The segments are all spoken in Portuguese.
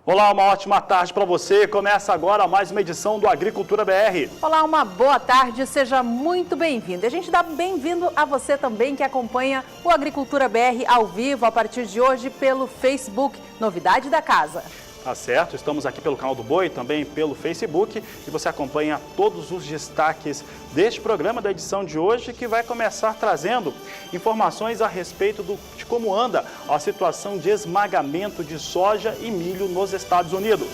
Olá, uma ótima tarde para você. Começa agora mais uma edição do Agricultura BR. Olá, uma boa tarde, seja muito bem-vindo. A gente dá bem-vindo a você também que acompanha o Agricultura BR ao vivo a partir de hoje pelo Facebook, novidade da casa. Tá certo, estamos aqui pelo canal do Boi, também pelo Facebook, e você acompanha todos os destaques deste programa da edição de hoje, que vai começar trazendo informações a respeito de como anda a situação de esmagamento de soja e milho nos Estados Unidos.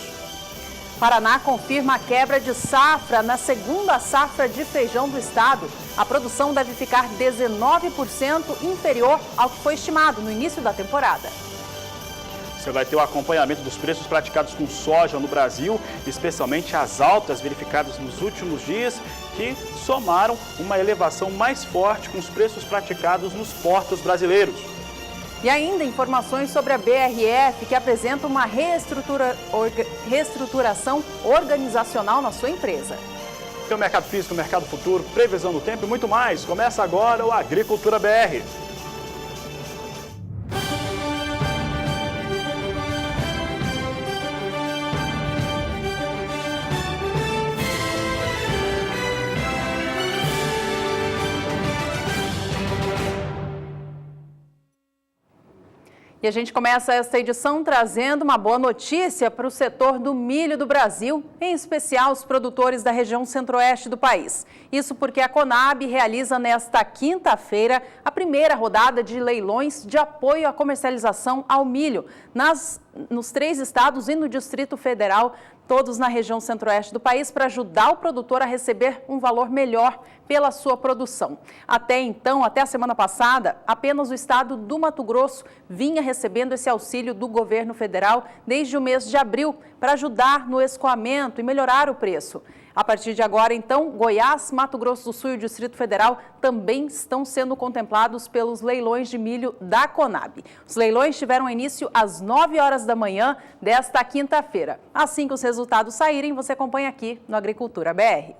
Paraná confirma a quebra de safra na segunda safra de feijão do estado. A produção deve ficar 19% inferior ao que foi estimado no início da temporada. Você vai ter o acompanhamento dos preços praticados com soja no Brasil, especialmente as altas verificadas nos últimos dias, que somaram uma elevação mais forte com os preços praticados nos portos brasileiros. E ainda informações sobre a BRF, que apresenta uma reestruturação organizacional na sua empresa. Tem o mercado físico, o mercado futuro, previsão do tempo e muito mais. Começa agora o Agricultura BR. E a gente começa esta edição trazendo uma boa notícia para o setor do milho do Brasil, em especial os produtores da região centro-oeste do país. Isso porque a Conab realiza nesta quinta-feira a primeira rodada de leilões de apoio à comercialização ao milho nos 3 estados e no Distrito Federal, todos na região centro-oeste do país, para ajudar o produtor a receber um valor melhor pela sua produção. Até então, até a semana passada, apenas o estado do Mato Grosso vinha recebendo esse auxílio do governo federal desde o mês de abril para ajudar no escoamento e melhorar o preço. A partir de agora, então, Goiás, Mato Grosso do Sul e o Distrito Federal também estão sendo contemplados pelos leilões de milho da Conab. Os leilões tiveram início às 9 horas da manhã desta quinta-feira. Assim que os resultados saírem, você acompanha aqui no Agricultura BR.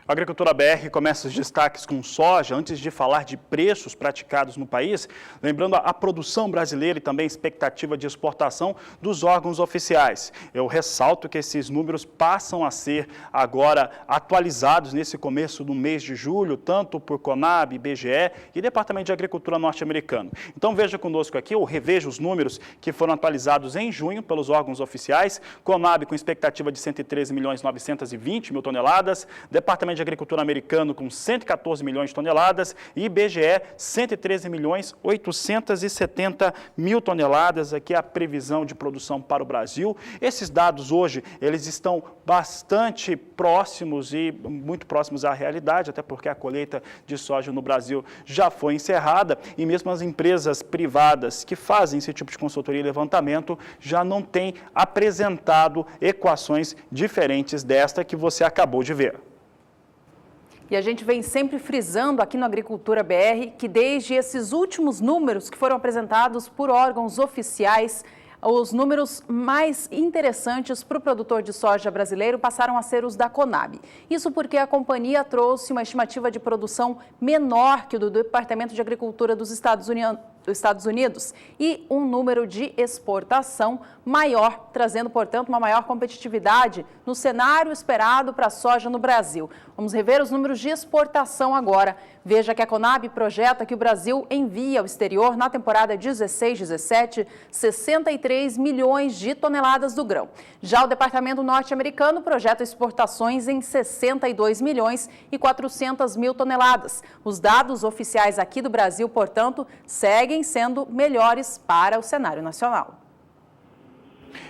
A Agricultura BR começa os destaques com soja. Antes de falar de preços praticados no país, lembrando a produção brasileira e também a expectativa de exportação dos órgãos oficiais. Eu ressalto que esses números passam a ser agora atualizados nesse começo do mês de julho, tanto por Conab, IBGE e Departamento de Agricultura norte-americano. Então veja conosco aqui, ou reveja os números que foram atualizados em junho pelos órgãos oficiais. Conab com expectativa de 113.920.000 toneladas, Departamento de Agricultura americano com 114 milhões de toneladas e IBGE 113.870.000 toneladas. Aqui é a previsão de produção para o Brasil. Esses dados hoje, eles estão bastante próximos e muito próximos à realidade, até porque a colheita de soja no Brasil já foi encerrada e mesmo as empresas privadas que fazem esse tipo de consultoria e levantamento já não têm apresentado equações diferentes desta que você acabou de ver. E a gente vem sempre frisando aqui no Agricultura BR que desde esses últimos números que foram apresentados por órgãos oficiais, os números mais interessantes para o produtor de soja brasileiro passaram a ser os da Conab. Isso porque a companhia trouxe uma estimativa de produção menor que o do Departamento de Agricultura dos Estados Unidos e um número de exportação maior, trazendo, portanto, uma maior competitividade no cenário esperado para a soja no Brasil. Vamos rever os números de exportação agora. Veja que a Conab projeta que o Brasil envia ao exterior, na temporada 16-17, 63 milhões de toneladas do grão. Já o Departamento norte-americano projeta exportações em 62 milhões e 400 mil toneladas. Os dados oficiais aqui do Brasil, portanto, seguem sendo melhores para o cenário nacional.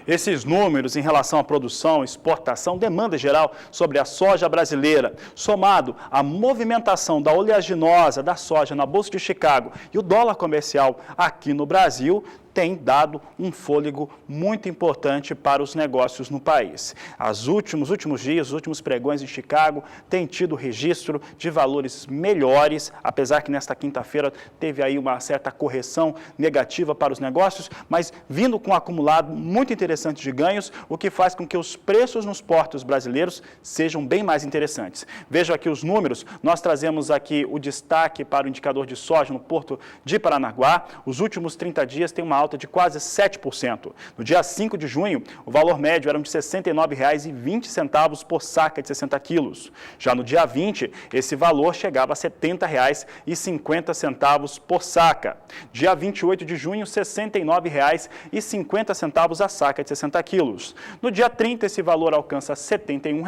Esses números em relação à produção, exportação, demanda geral sobre a soja brasileira, somado à movimentação da oleaginosa da soja na Bolsa de Chicago e o dólar comercial aqui no Brasil, tem dado um fôlego muito importante para os negócios no país. Os últimos dias, os últimos pregões em Chicago têm tido registro de valores melhores, apesar que nesta quinta-feira teve aí uma certa correção negativa para os negócios, mas vindo com um acumulado muito interessante de ganhos, o que faz com que os preços nos portos brasileiros sejam bem mais interessantes. Vejam aqui os números, nós trazemos aqui o destaque para o indicador de soja no porto de Paranaguá. Os últimos 30 dias tem uma alta de quase 7%. No dia 5 de junho, o valor médio era de R$ 69,20 por saca de 60 quilos. Já no dia 20, esse valor chegava a R$ 70,50 por saca. Dia 28 de junho, R$ 69,50 a saca de 60 quilos. No dia 30, esse valor alcança R$ 71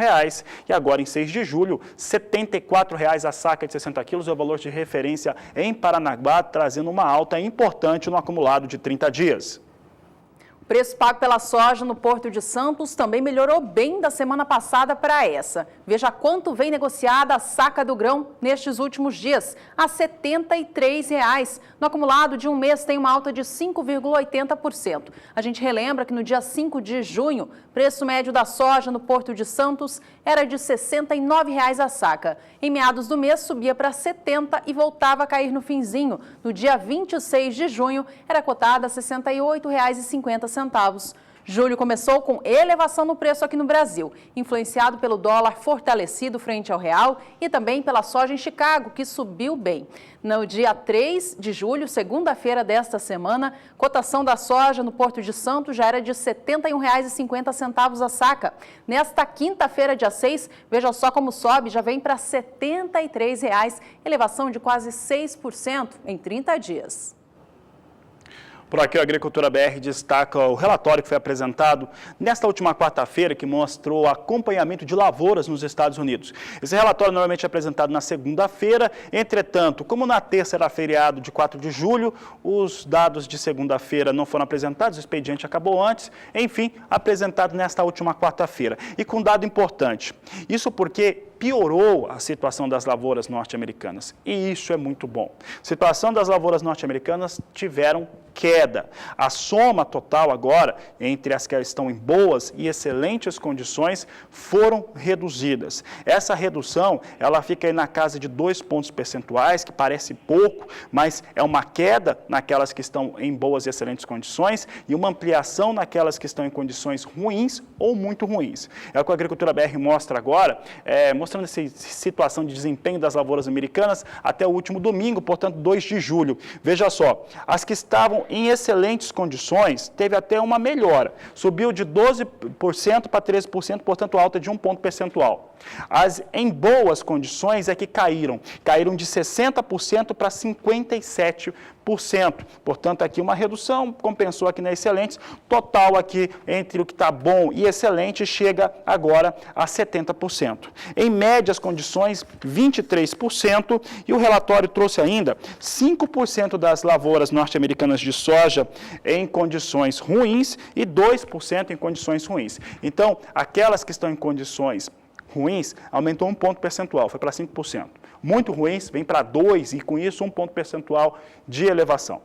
e agora em 6 de julho, R$ 74 a saca de 60 quilos é o valor de referência em Paranaguá, trazendo uma alta importante no acumulado de 30 dias. O preço pago pela soja no Porto de Santos também melhorou bem da semana passada para essa. Veja quanto vem negociada a saca do grão nestes últimos dias, a R$ 73. No acumulado de um mês tem uma alta de 5,80%. A gente relembra que no dia 5 de junho, o preço médio da soja no Porto de Santos era de R$ 69 a saca. Em meados do mês subia para R$ 70 e voltava a cair no finzinho. No dia 26 de junho era cotada a R$ 68,50. Julho começou com elevação no preço aqui no Brasil, influenciado pelo dólar fortalecido frente ao real e também pela soja em Chicago, que subiu bem. No dia 3 de julho, segunda-feira desta semana, cotação da soja no Porto de Santos já era de R$ 71,50 a saca. Nesta quinta-feira, dia 6, veja só como sobe, já vem para R$ 73, elevação de quase 6% em 30 dias. Por aqui, a Agricultura BR destaca o relatório que foi apresentado nesta última quarta-feira, que mostrou o acompanhamento de lavouras nos Estados Unidos. Esse relatório normalmente é apresentado na segunda-feira, entretanto, como na terça era feriado de 4 de julho, os dados de segunda-feira não foram apresentados, o expediente acabou antes, enfim, apresentado nesta última quarta-feira. E com um dado importante, isso porque piorou a situação das lavouras norte-americanas, e isso é muito bom. A situação das lavouras norte-americanas tiveram queda. A soma total agora, entre as que estão em boas e excelentes condições, foram reduzidas. Essa redução, ela fica aí na casa de 2 pontos percentuais, que parece pouco, mas é uma queda naquelas que estão em boas e excelentes condições e uma ampliação naquelas que estão em condições ruins ou muito ruins. É o que a Agricultura BR mostra agora, mostrando essa situação de desempenho das lavouras americanas até o último domingo, portanto, 2 de julho. Veja só, as que estavam em excelentes condições, teve até uma melhora. Subiu de 12% para 13%, portanto, alta de 1 ponto percentual. As em boas condições é que caíram de 60% para 57%. Portanto, aqui uma redução, compensou aqui na excelentes, total aqui entre o que está bom e excelente chega agora a 70%. Em médias condições, 23%, e o relatório trouxe ainda 5% das lavouras norte-americanas de soja em condições ruins e 2% em condições ruins. Então, aquelas que estão em condições ruins, aumentou 1 ponto percentual, foi para 5%. Muito ruins, vem para 2% e com isso 1 ponto percentual de elevação.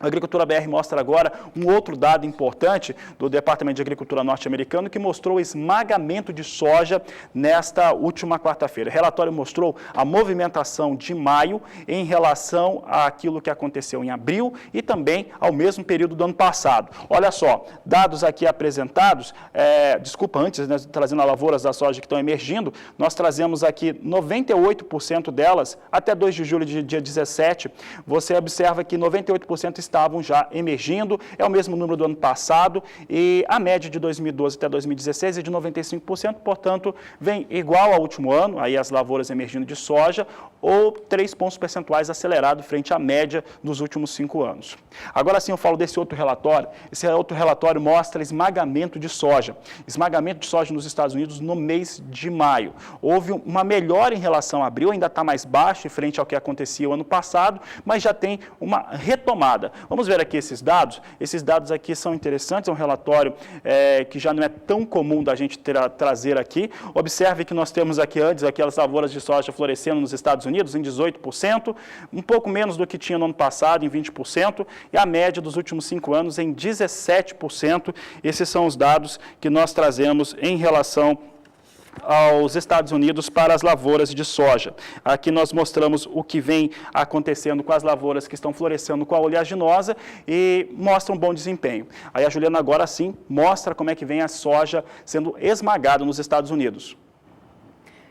A Agricultura BR mostra agora um outro dado importante do Departamento de Agricultura norte-americano que mostrou o esmagamento de soja nesta última quarta-feira. O relatório mostrou a movimentação de maio em relação àquilo que aconteceu em abril e também ao mesmo período do ano passado. Olha só, dados aqui apresentados, antes, né, trazendo as lavouras da soja que estão emergindo, nós trazemos aqui 98% delas até 2 de julho de dia 17. Você observa que 98% estavam já emergindo, é o mesmo número do ano passado e a média de 2012 até 2016 é de 95%, portanto, vem igual ao último ano, aí as lavouras emergindo de soja, ou 3 pontos percentuais acelerado frente à média dos últimos 5 anos. Agora sim eu falo desse outro relatório. Esse outro relatório mostra esmagamento de soja. Esmagamento de soja nos Estados Unidos no mês de maio. Houve uma melhora em relação a abril, ainda está mais baixo em frente ao que acontecia o ano passado, mas já tem uma retomada. Vamos ver aqui esses dados. Esses dados aqui são interessantes, é um relatório que já não é tão comum da gente trazer aqui. Observe que nós temos aqui antes aquelas lavouras de soja florescendo nos Estados Unidos em 18%, um pouco menos do que tinha no ano passado, em 20%, e a média dos últimos 5 anos em 17%. Esses são os dados que nós trazemos em relação aos Estados Unidos para as lavouras de soja. Aqui nós mostramos o que vem acontecendo com as lavouras que estão florescendo com a oleaginosa e mostra um bom desempenho. Aí a Juliana agora sim mostra como é que vem a soja sendo esmagada nos Estados Unidos.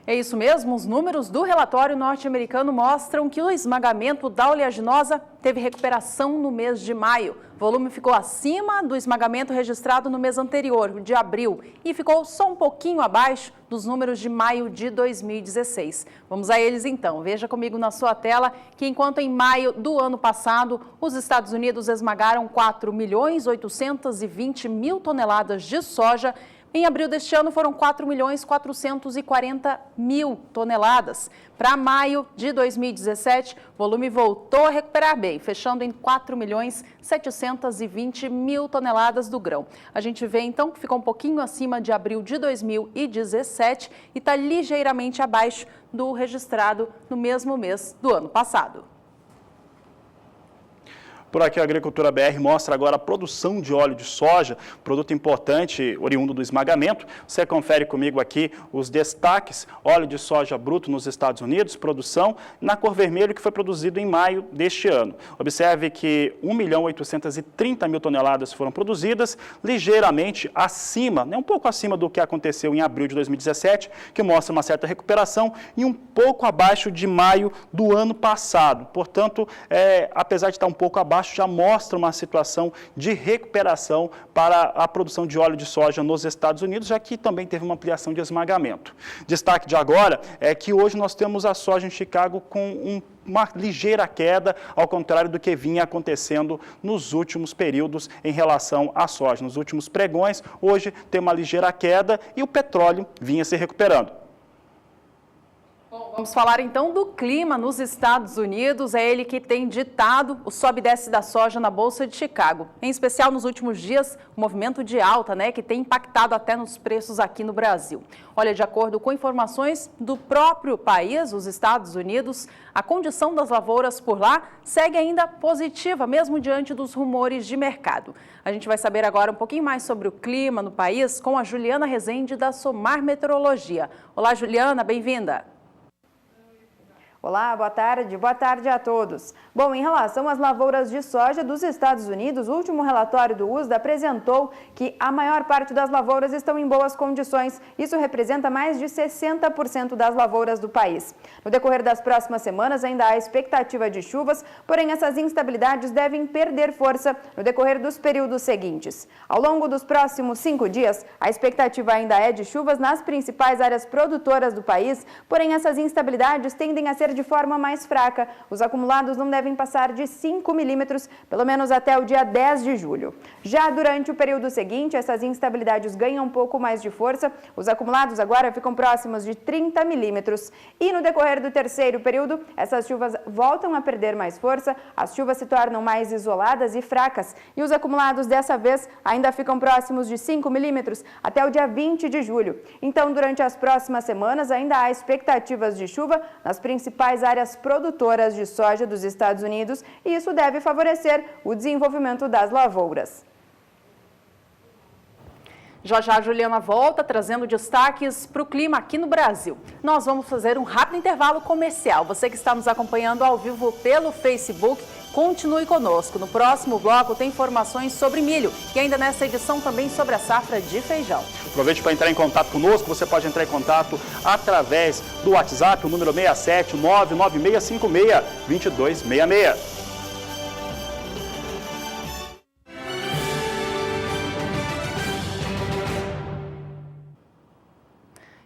É isso mesmo, os números do relatório norte-americano mostram que o esmagamento da oleaginosa teve recuperação no mês de maio. O volume ficou acima do esmagamento registrado no mês anterior, de abril, e ficou só um pouquinho abaixo dos números de maio de 2016. Vamos a eles então. Veja comigo na sua tela que enquanto em maio do ano passado, os Estados Unidos esmagaram 4.820.000 toneladas de soja, em abril deste ano foram 4.440.000 toneladas. Para maio de 2017, o volume voltou a recuperar bem, fechando em 4.720.000 toneladas do grão. A gente vê então que ficou um pouquinho acima de abril de 2017 e está ligeiramente abaixo do registrado no mesmo mês do ano passado. Por aqui a Agricultura BR mostra agora a produção de óleo de soja, produto importante oriundo do esmagamento. Você confere comigo aqui os destaques: óleo de soja bruto nos Estados Unidos, produção na cor vermelho que foi produzido em maio deste ano. Observe que 1.830.000 toneladas foram produzidas, ligeiramente acima, um pouco acima do que aconteceu em abril de 2017, que mostra uma certa recuperação, e um pouco abaixo de maio do ano passado. Portanto, apesar de estar um pouco abaixo, já mostra uma situação de recuperação para a produção de óleo de soja nos Estados Unidos, já que também teve uma ampliação de esmagamento. Destaque de agora é que hoje nós temos a soja em Chicago com uma ligeira queda, ao contrário do que vinha acontecendo nos últimos períodos em relação à soja. Nos últimos pregões, hoje tem uma ligeira queda e o petróleo vinha se recuperando. Vamos falar então do clima nos Estados Unidos. É ele que tem ditado o sobe e desce da soja na Bolsa de Chicago. Em especial nos últimos dias, o movimento de alta, que tem impactado até nos preços aqui no Brasil. Olha, de acordo com informações do próprio país, os Estados Unidos, a condição das lavouras por lá segue ainda positiva, mesmo diante dos rumores de mercado. A gente vai saber agora um pouquinho mais sobre o clima no país com a Juliana Rezende da Somar Meteorologia. Olá, Juliana, bem-vinda. Olá, boa tarde a todos. Bom, em relação às lavouras de soja dos Estados Unidos, o último relatório do USDA apresentou que a maior parte das lavouras estão em boas condições. Isso representa mais de 60% das lavouras do país. No decorrer das próximas semanas ainda há expectativa de chuvas, porém essas instabilidades devem perder força no decorrer dos períodos seguintes. Ao longo dos próximos 5 dias, a expectativa ainda é de chuvas nas principais áreas produtoras do país, porém essas instabilidades tendem a ser de forma mais fraca. Os acumulados não devem passar de 5 milímetros, pelo menos até o dia 10 de julho. Já durante o período seguinte, essas instabilidades ganham um pouco mais de força. Os acumulados agora ficam próximos de 30 milímetros. E no decorrer do terceiro período, essas chuvas voltam a perder mais força, as chuvas se tornam mais isoladas e fracas. E os acumulados dessa vez ainda ficam próximos de 5 milímetros até o dia 20 de julho. Então, durante as próximas semanas, ainda há expectativas de chuva nas principais áreas produtoras de soja dos Estados Unidos e isso deve favorecer o desenvolvimento das lavouras. Já já a Juliana volta trazendo destaques para o clima aqui no Brasil. Nós vamos fazer um rápido intervalo comercial. Você que está nos acompanhando ao vivo pelo Facebook, continue conosco. No próximo bloco tem informações sobre milho e ainda nessa edição também sobre a safra de feijão. Aproveite para entrar em contato conosco. Você pode entrar em contato através do WhatsApp, o número 67996562266.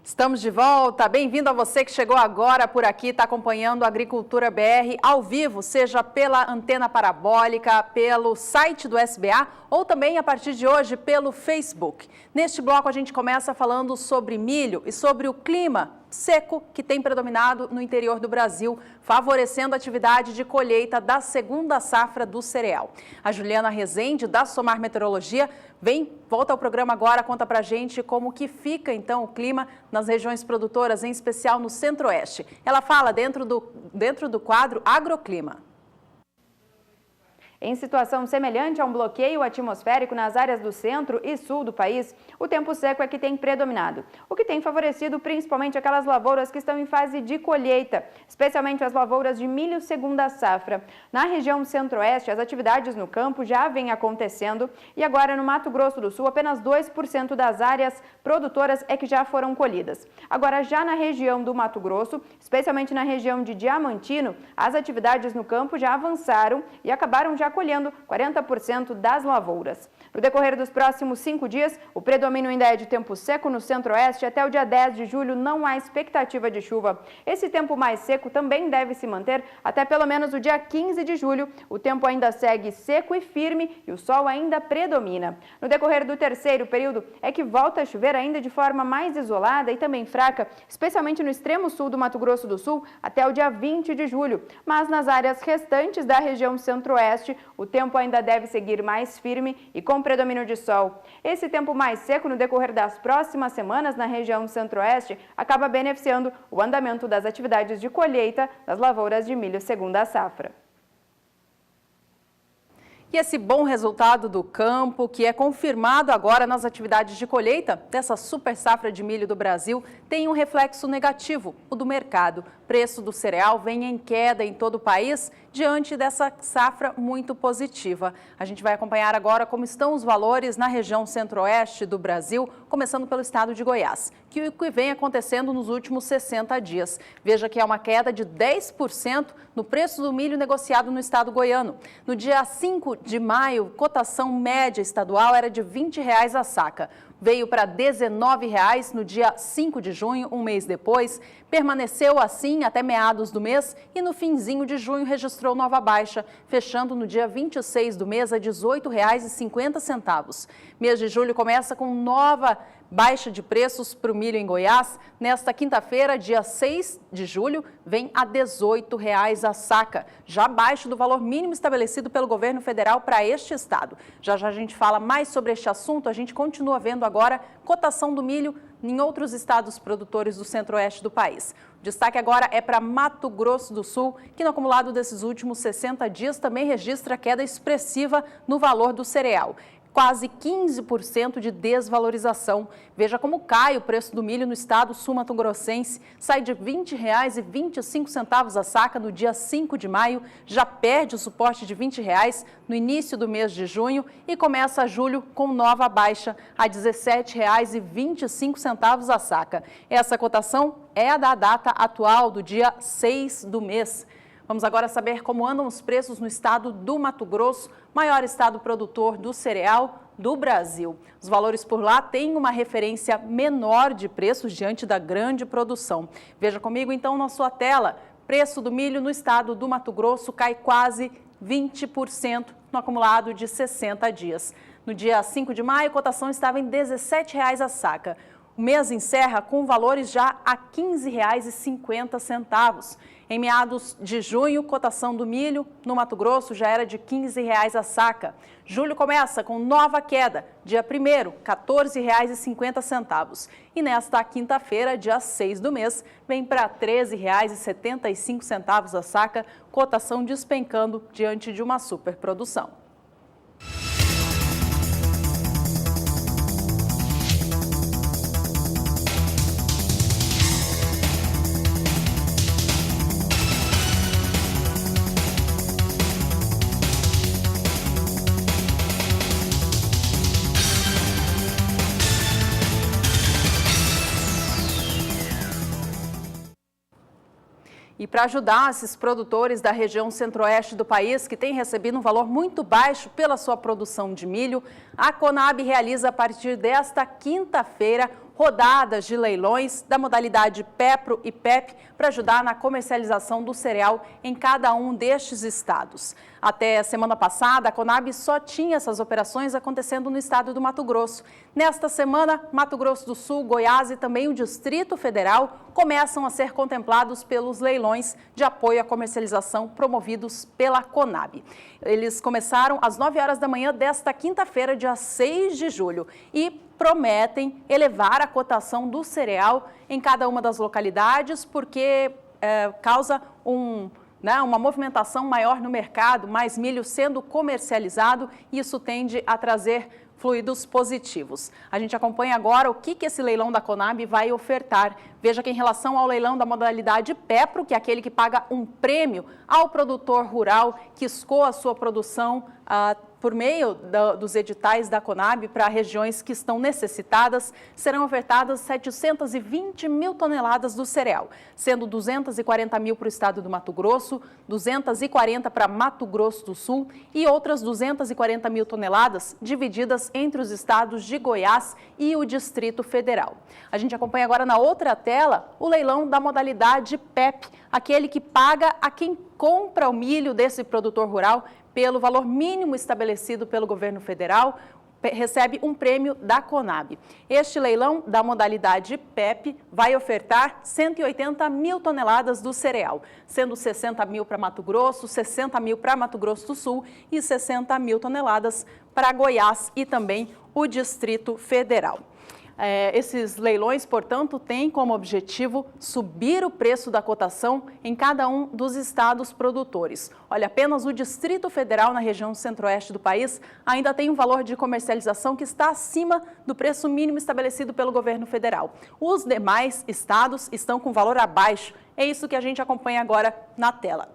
Estamos de volta. Bem-vindo a você que chegou agora por aqui, está acompanhando a Agricultura BR ao vivo, seja pela antena parabólica, pelo site do SBA ou também a partir de hoje pelo Facebook. Neste bloco a gente começa falando sobre milho e sobre o clima seco que tem predominado no interior do Brasil, favorecendo a atividade de colheita da segunda safra do cereal. A Juliana Rezende, da Somar Meteorologia, volta ao programa agora, conta pra gente como que fica então o clima nas regiões produtoras, em especial no Centro-Oeste. Ela fala dentro do quadro Agroclima. Em situação semelhante a um bloqueio atmosférico nas áreas do centro e sul do país, o tempo seco é que tem predominado, o que tem favorecido principalmente aquelas lavouras que estão em fase de colheita, especialmente as lavouras de milho segunda safra. Na região centro-oeste, as atividades no campo já vêm acontecendo e agora no Mato Grosso do Sul, apenas 2% das áreas produtoras é que já foram colhidas. Agora, já na região do Mato Grosso, especialmente na região de Diamantino, as atividades no campo já avançaram e acabaram já colhendo 40% das lavouras. No decorrer dos próximos 5 dias, o predomínio ainda é de tempo seco no centro-oeste. Até o dia 10 de julho não há expectativa de chuva. Esse tempo mais seco também deve se manter até pelo menos o dia 15 de julho. O tempo ainda segue seco e firme e o sol ainda predomina. No decorrer do terceiro período é que volta a chover ainda de forma mais isolada e também fraca, especialmente no extremo sul do Mato Grosso do Sul até o dia 20 de julho. Mas nas áreas restantes da região centro-oeste, o tempo ainda deve seguir mais firme e com predomínio de sol. Esse tempo mais seco no decorrer das próximas semanas na região centro-oeste acaba beneficiando o andamento das atividades de colheita das lavouras de milho segunda safra. E esse bom resultado do campo, que é confirmado agora nas atividades de colheita dessa super safra de milho do Brasil, tem um reflexo negativo, o do mercado. O preço do cereal vem em queda em todo o país diante dessa safra muito positiva. A gente vai acompanhar agora como estão os valores na região centro-oeste do Brasil, começando pelo estado de Goiás, que o que vem acontecendo nos últimos 60 dias. Veja que é uma queda de 10% no preço do milho negociado no estado goiano. No dia 5 de maio, cotação média estadual era de R$ 20 a saca. Veio para R$ 19,00 no dia 5 de junho, um mês depois. Permaneceu assim até meados do mês e no finzinho de junho registrou nova baixa, fechando no dia 26 do mês a R$ 18,50. Mês de julho começa com nova baixa de preços para o milho em Goiás. Nesta quinta-feira, dia 6 de julho, vem a R$ 18,00 a saca, já abaixo do valor mínimo estabelecido pelo governo federal para este estado. Já a gente fala mais sobre este assunto, a gente continua vendo agora cotação do milho em outros estados produtores do centro-oeste do país. O destaque agora é para Mato Grosso do Sul, que no acumulado desses últimos 60 dias também registra queda expressiva no valor do cereal. Quase 15% de desvalorização. Veja como cai o preço do milho no estado sul-mato-grossense. Sai de R$ 20,25 a saca no dia 5 de maio, já perde o suporte de R$ 20,00 no início do mês de junho e começa julho com nova baixa a R$ 17,25 a saca. Essa cotação é a da data atual do dia 6 do mês. Vamos agora saber como andam os preços no estado do Mato Grosso, maior estado produtor do cereal do Brasil. Os valores por lá têm uma referência menor de preços diante da grande produção. Veja comigo então na sua tela. Preço do milho no estado do Mato Grosso cai quase 20% no acumulado de 60 dias. No dia 5 de maio, a cotação estava em R$ 17,00 a saca. O mês encerra com valores já a R$ 15,50. Em meados de junho, cotação do milho no Mato Grosso já era de R$ 15,00 a saca. Julho começa com nova queda, dia 1º, R$ 14,50. E nesta quinta-feira, dia 6 do mês, vem para R$ 13,75 a saca, cotação despencando diante de uma superprodução. E para ajudar esses produtores da região centro-oeste do país, que têm recebido um valor muito baixo pela sua produção de milho, a Conab realiza a partir desta quinta-feira rodadas de leilões da modalidade PEPRO e PEP para ajudar na comercialização do cereal em cada um destes estados. Até a semana passada, a Conab só tinha essas operações acontecendo no estado do Mato Grosso. Nesta semana, Mato Grosso do Sul, Goiás e também o Distrito Federal começam a ser contemplados pelos leilões de apoio à comercialização promovidos pela Conab. Eles começaram às 9 horas da manhã desta quinta-feira, dia 6 de julho, e prometem elevar a cotação do cereal em cada uma das localidades, porque causa uma movimentação maior no mercado, mais milho sendo comercializado, e isso tende a trazer fluidos positivos. A gente acompanha agora o que esse leilão da Conab vai ofertar. Veja que em relação ao leilão da modalidade PEPRO, que é aquele que paga um prêmio ao produtor rural que escoa a sua produção por meio dos editais da Conab para regiões que estão necessitadas, serão ofertadas 720 mil toneladas do cereal, sendo 240 mil para o estado do Mato Grosso, 240 para Mato Grosso do Sul e outras 240 mil toneladas divididas entre os estados de Goiás e o Distrito Federal. A gente acompanha agora na outra tela o leilão da modalidade PEP, aquele que paga a quem compra o milho desse produtor rural pelo valor mínimo estabelecido pelo governo federal, recebe um prêmio da Conab. Este leilão da modalidade PEP vai ofertar 180 mil toneladas do cereal, sendo 60 mil para Mato Grosso, 60 mil para Mato Grosso do Sul e 60 mil toneladas para Goiás e também o Distrito Federal. Esses leilões, portanto, têm como objetivo subir o preço da cotação em cada um dos estados produtores. Olha, apenas o Distrito Federal, na região centro-oeste do país, ainda tem um valor de comercialização que está acima do preço mínimo estabelecido pelo governo federal. Os demais estados estão com valor abaixo. É isso que a gente acompanha agora na tela.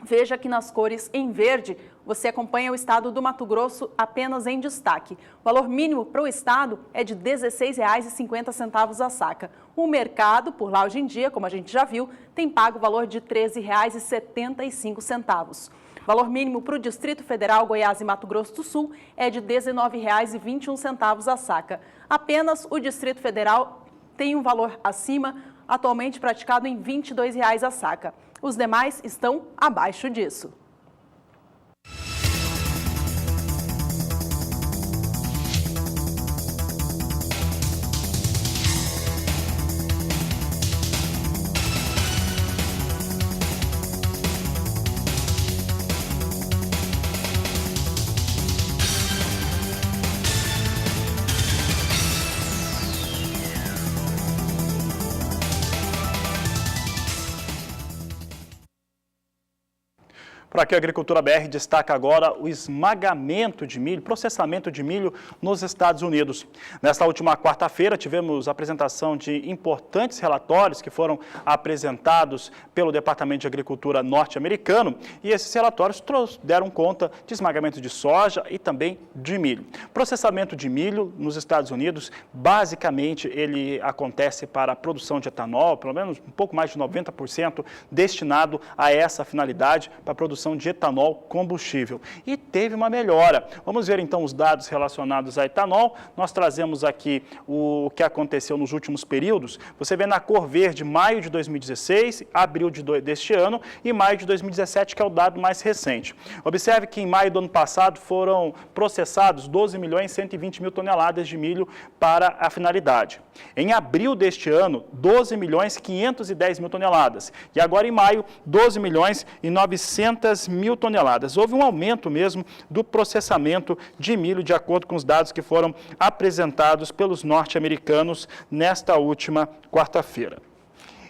Veja que nas cores em verde, você acompanha o estado do Mato Grosso apenas em destaque. O valor mínimo para o estado é de R$ 16,50 a saca. O mercado, por lá hoje em dia, como a gente já viu, tem pago o valor de R$ 13,75. O valor mínimo para o Distrito Federal, Goiás e Mato Grosso do Sul é de R$ 19,21 a saca. Apenas o Distrito Federal tem um valor acima, atualmente praticado em R$ 22,00 a saca. Os demais estão abaixo disso. Por aqui, a Agricultura BR destaca agora o esmagamento de milho, processamento de milho nos Estados Unidos. Nesta última quarta-feira, tivemos a apresentação de importantes relatórios que foram apresentados pelo Departamento de Agricultura norte-americano, e esses relatórios deram conta de esmagamento de soja e também de milho. Processamento de milho nos Estados Unidos, basicamente, ele acontece para a produção de etanol, pelo menos um pouco mais de 90% destinado a essa finalidade, para a produção de etanol combustível. E teve uma melhora. Vamos ver então os dados relacionados a etanol. Nós trazemos aqui o que aconteceu nos últimos períodos. Você vê na cor verde maio de 2016, abril deste ano e maio de 2017, que é o dado mais recente. Observe que em maio do ano passado foram processados 12.120.000 toneladas de milho para a finalidade. Em abril deste ano, 12.510.000 toneladas. E agora em maio, 12.900.000 toneladas. Houve um aumento mesmo do processamento de milho, de acordo com os dados que foram apresentados pelos norte-americanos nesta última quarta-feira.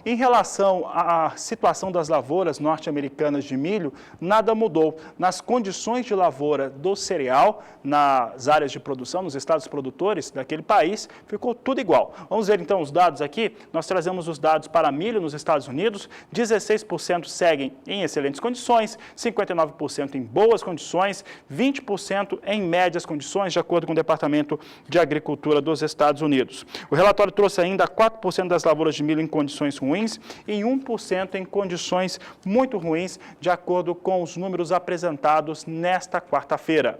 Em relação à situação das lavouras norte-americanas de milho, nada mudou. Nas condições de lavoura do cereal, nas áreas de produção, nos estados produtores daquele país, ficou tudo igual. Vamos ver então os dados aqui. Nós trazemos os dados para milho nos Estados Unidos. 16% seguem em excelentes condições, 59% em boas condições, 20% em médias condições, de acordo com o Departamento de Agricultura dos Estados Unidos. O relatório trouxe ainda 4% das lavouras de milho em condições ruins e 1% em condições muito ruins, de acordo com os números apresentados nesta quarta-feira.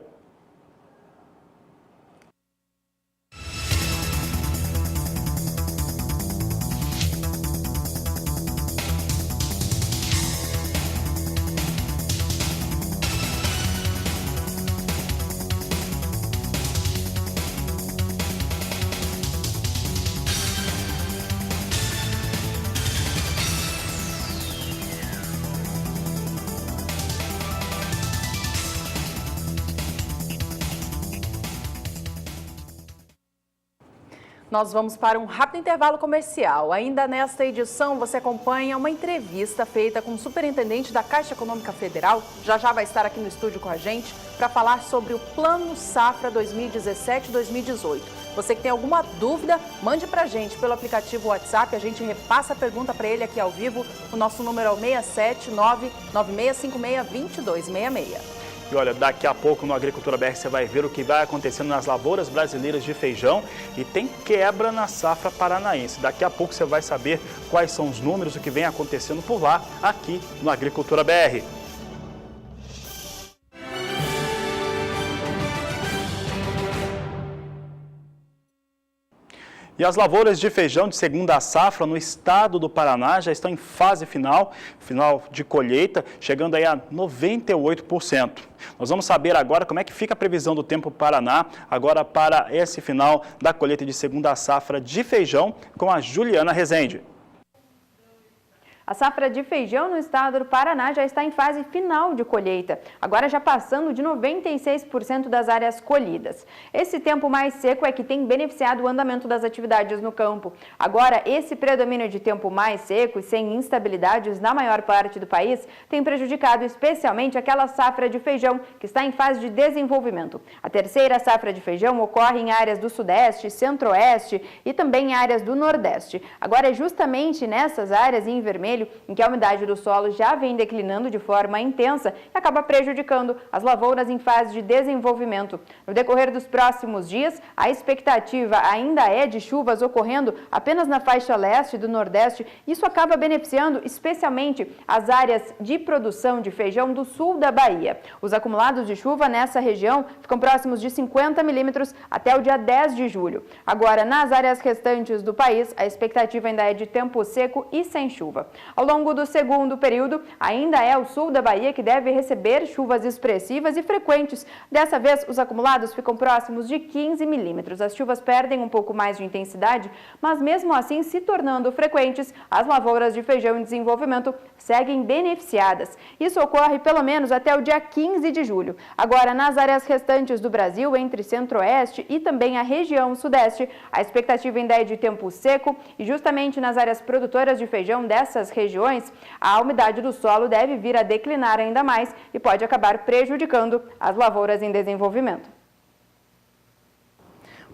Nós vamos para um rápido intervalo comercial. Ainda nesta edição, você acompanha uma entrevista feita com o superintendente da Caixa Econômica Federal. Já vai estar aqui no estúdio com a gente para falar sobre o Plano Safra 2017-2018. Você que tem alguma dúvida, mande para a gente pelo aplicativo WhatsApp. A gente repassa a pergunta para ele aqui ao vivo. O nosso número é o 679-9656-2266. E olha, daqui a pouco no Agricultura BR você vai ver o que vai acontecendo nas lavouras brasileiras de feijão e tem quebra na safra paranaense. Daqui a pouco você vai saber quais são os números, o que vem acontecendo por lá, aqui no Agricultura BR. E as lavouras de feijão de segunda safra no estado do Paraná já estão em fase final de colheita, chegando aí a 98%. Nós vamos saber agora como é que fica a previsão do tempo Paraná, agora para esse final da colheita de segunda safra de feijão, com a Juliana Rezende. A safra de feijão no estado do Paraná já está em fase final de colheita, agora já passando de 96% das áreas colhidas. Esse tempo mais seco é que tem beneficiado o andamento das atividades no campo. Agora, esse predomínio de tempo mais seco e sem instabilidades na maior parte do país tem prejudicado especialmente aquela safra de feijão que está em fase de desenvolvimento. A terceira safra de feijão ocorre em áreas do Sudeste, Centro-Oeste e também em áreas do Nordeste. Agora é justamente nessas áreas em vermelho em que a umidade do solo já vem declinando de forma intensa e acaba prejudicando as lavouras em fase de desenvolvimento. No decorrer dos próximos dias, a expectativa ainda é de chuvas ocorrendo apenas na faixa leste do Nordeste. Isso acaba beneficiando especialmente as áreas de produção de feijão do sul da Bahia. Os acumulados de chuva nessa região ficam próximos de 50 milímetros até o dia 10 de julho. Agora, nas áreas restantes do país, a expectativa ainda é de tempo seco e sem chuva. Ao longo do segundo período, ainda é o sul da Bahia que deve receber chuvas expressivas e frequentes. Dessa vez, os acumulados ficam próximos de 15 milímetros. As chuvas perdem um pouco mais de intensidade, mas mesmo assim, se tornando frequentes, as lavouras de feijão em desenvolvimento seguem beneficiadas. Isso ocorre pelo menos até o dia 15 de julho. Agora, nas áreas restantes do Brasil, entre Centro-Oeste e também a região Sudeste, a expectativa ainda é de tempo seco e justamente nas áreas produtoras de feijão dessas regiões, a umidade do solo deve vir a declinar ainda mais e pode acabar prejudicando as lavouras em desenvolvimento.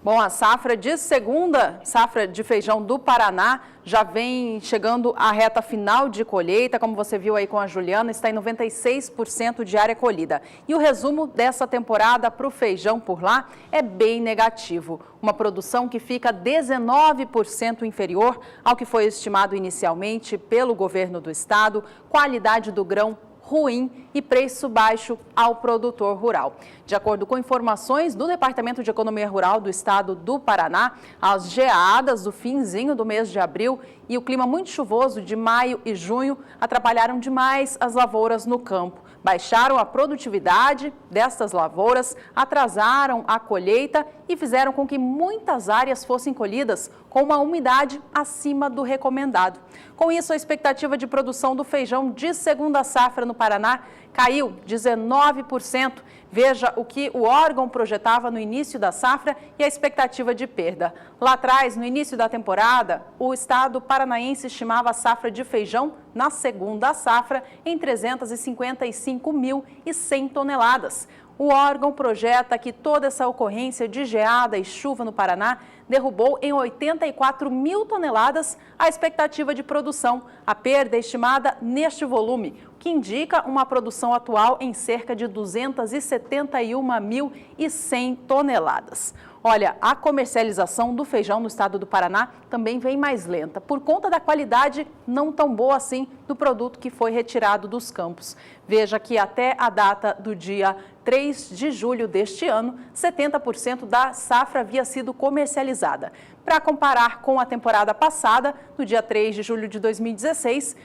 Bom, a safra de segunda safra de feijão do Paraná já vem chegando à reta final de colheita, como você viu aí com a Juliana, está em 96% de área colhida. E o resumo dessa temporada para o feijão por lá é bem negativo. Uma produção que fica 19% inferior ao que foi estimado inicialmente pelo governo do estado, qualidade do grão ruim e preço baixo ao produtor rural. De acordo com informações do Departamento de Economia Rural do Estado do Paraná, as geadas do finzinho do mês de abril e o clima muito chuvoso de maio e junho atrapalharam demais as lavouras no campo. Baixaram a produtividade destas lavouras, atrasaram a colheita e fizeram com que muitas áreas fossem colhidas com uma umidade acima do recomendado. Com isso, a expectativa de produção do feijão de segunda safra no Paraná caiu 19%. Veja o que o órgão projetava no início da safra e a expectativa de perda. Lá atrás, no início da temporada, o estado paranaense estimava a safra de feijão na segunda safra em 355.100 toneladas. O órgão projeta que toda essa ocorrência de geada e chuva no Paraná derrubou em 84 mil toneladas a expectativa de produção. A perda é estimada neste volume, o que indica uma produção atual em cerca de 271.100 toneladas. Olha, a comercialização do feijão no estado do Paraná também vem mais lenta, por conta da qualidade não tão boa assim do produto que foi retirado dos campos. Veja que até a data do dia 3 de julho deste ano, 70% da safra havia sido comercializada. Para comparar com a temporada passada, no dia 3 de julho de 2016,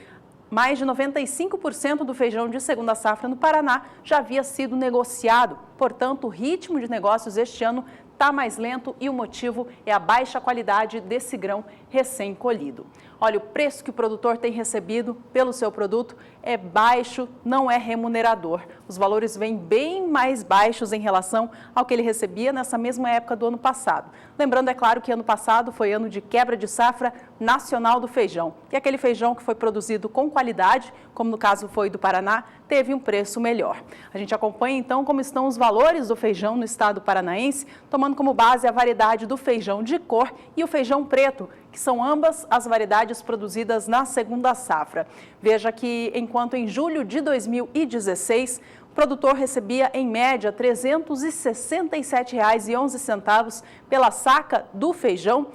mais de 95% do feijão de segunda safra no Paraná já havia sido negociado. Portanto, o ritmo de negócios este ano está mais lento e o motivo é a baixa qualidade desse grão recém-colhido. Olha, o preço que o produtor tem recebido pelo seu produto é baixo, não é remunerador. Os valores vêm bem mais baixos em relação ao que ele recebia nessa mesma época do ano passado. Lembrando, é claro, que ano passado foi ano de quebra de safra nacional do feijão. E aquele feijão que foi produzido com qualidade, como no caso foi do Paraná, teve um preço melhor. A gente acompanha então como estão os valores do feijão no estado paranaense, tomando como base a variedade do feijão de cor e o feijão preto, que são ambas as variedades produzidas na segunda safra. Veja que enquanto em julho de 2016, o produtor recebia em média R$ 367,11 pela saca do feijão,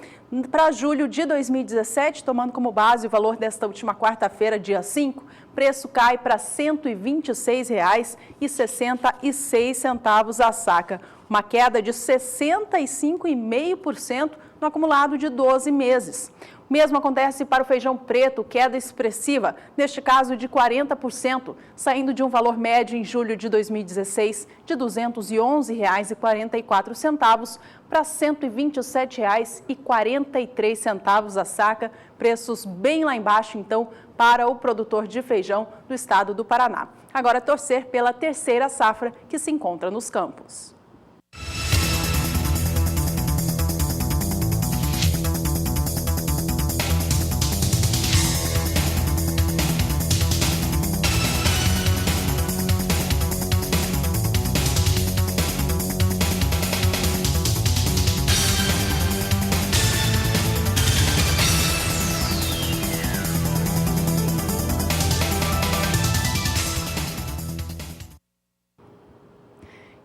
para julho de 2017, tomando como base o valor desta última quarta-feira, dia 5, preço cai para R$ 126,66 a saca, uma queda de 65,5% no acumulado de 12 meses. O mesmo acontece para o feijão preto, queda expressiva, neste caso de 40%, saindo de um valor médio em julho de 2016 de R$ 211,44 para R$ 127,43 a saca, preços bem lá embaixo, então, para o produtor de feijão do estado do Paraná. Agora, torcer pela terceira safra que se encontra nos campos.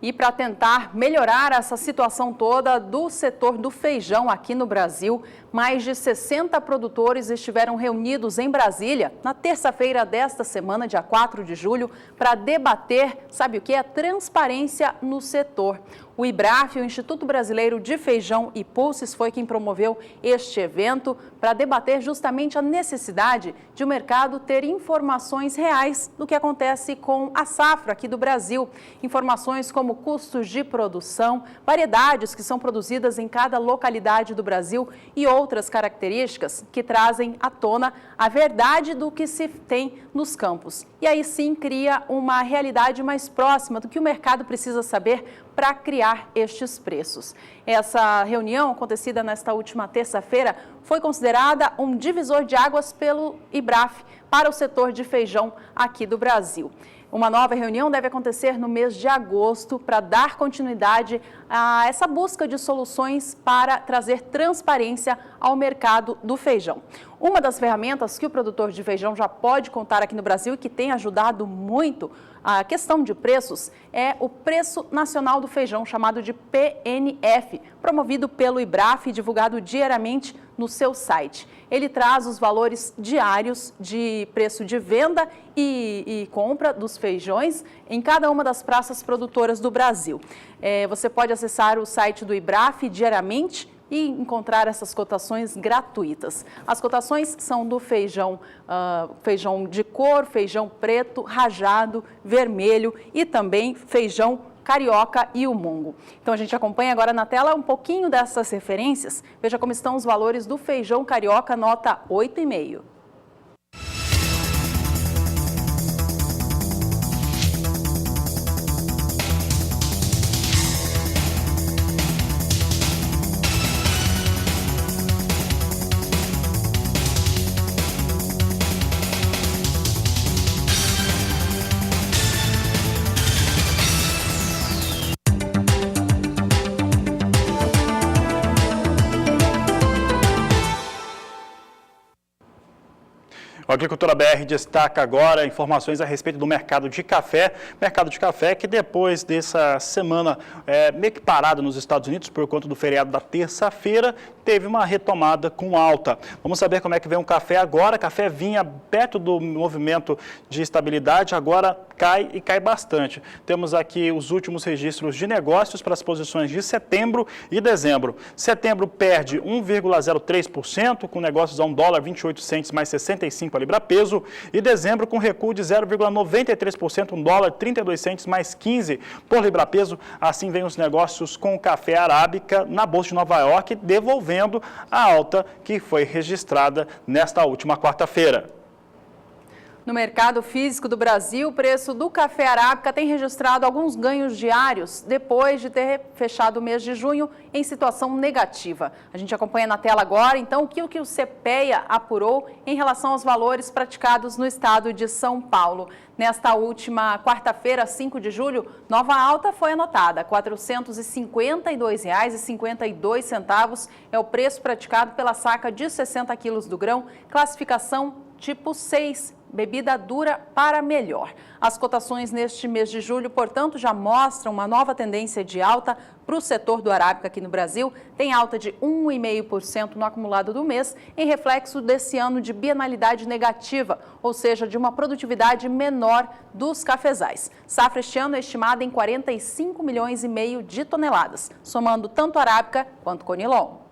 E para tentar melhorar essa situação toda do setor do feijão aqui no Brasil, mais de 60 produtores estiveram reunidos em Brasília na terça-feira desta semana, dia 4 de julho, para debater, sabe o que? A transparência no setor. O IBRAF, o Instituto Brasileiro de Feijão e Pulses, foi quem promoveu este evento para debater justamente a necessidade de o mercado ter informações reais do que acontece com a safra aqui do Brasil. Informações como custos de produção, variedades que são produzidas em cada localidade do Brasil e outras características que trazem à tona a verdade do que se tem nos campos. E aí sim cria uma realidade mais próxima do que o mercado precisa saber para criar estes preços. Essa reunião, acontecida nesta última terça-feira, foi considerada um divisor de águas pelo IBRAF para o setor de feijão aqui do Brasil. Uma nova reunião deve acontecer no mês de agosto para dar continuidade a essa busca de soluções para trazer transparência ao mercado do feijão. Uma das ferramentas que o produtor de feijão já pode contar aqui no Brasil e que tem ajudado muito a questão de preços é o Preço Nacional do Feijão, chamado de PNF, promovido pelo IBRAF e divulgado diariamente no seu site. Ele traz os valores diários de preço de venda e compra dos feijões em cada uma das praças produtoras do Brasil. Você pode acessar o site do IBRAF diariamente e encontrar essas cotações gratuitas. As cotações são do feijão, feijão de cor, feijão preto, rajado, vermelho e também feijão carioca e o mungo. Então a gente acompanha agora na tela um pouquinho dessas referências. Veja como estão os valores do feijão carioca, nota 8,5. O Agricultura BR destaca agora informações a respeito do mercado de café. Mercado de café que depois dessa semana meio que parada nos Estados Unidos por conta do feriado da terça-feira, teve uma retomada com alta. Vamos saber como é que vem o café agora. Café vinha perto do movimento de estabilidade, agora cai e cai bastante. Temos aqui os últimos registros de negócios para as posições de setembro e dezembro. Setembro perde 1,03%, com negócios a $1,28 mais 65 a libra peso, e dezembro com recuo de 0,93%, $1,32 mais 15 por libra peso. Assim vem os negócios com o café arábica na Bolsa de Nova York, devolvendo a alta que foi registrada nesta última quarta-feira. No mercado físico do Brasil, o preço do café arábica tem registrado alguns ganhos diários depois de ter fechado o mês de junho em situação negativa. A gente acompanha na tela agora, então, o que o CPEA apurou em relação aos valores praticados no estado de São Paulo. Nesta última quarta-feira, 5 de julho, nova alta foi anotada. R$ 452,52 é o preço praticado pela saca de 60 quilos do grão, classificação tipo 6. Bebida dura para melhor. As cotações neste mês de julho, portanto, já mostram uma nova tendência de alta para o setor do arábica aqui no Brasil. Tem alta de 1,5% no acumulado do mês, em reflexo desse ano de bienalidade negativa, ou seja, de uma produtividade menor dos cafezais. Safra este ano é estimada em 45,5 milhões de toneladas, somando tanto arábica quanto conilon.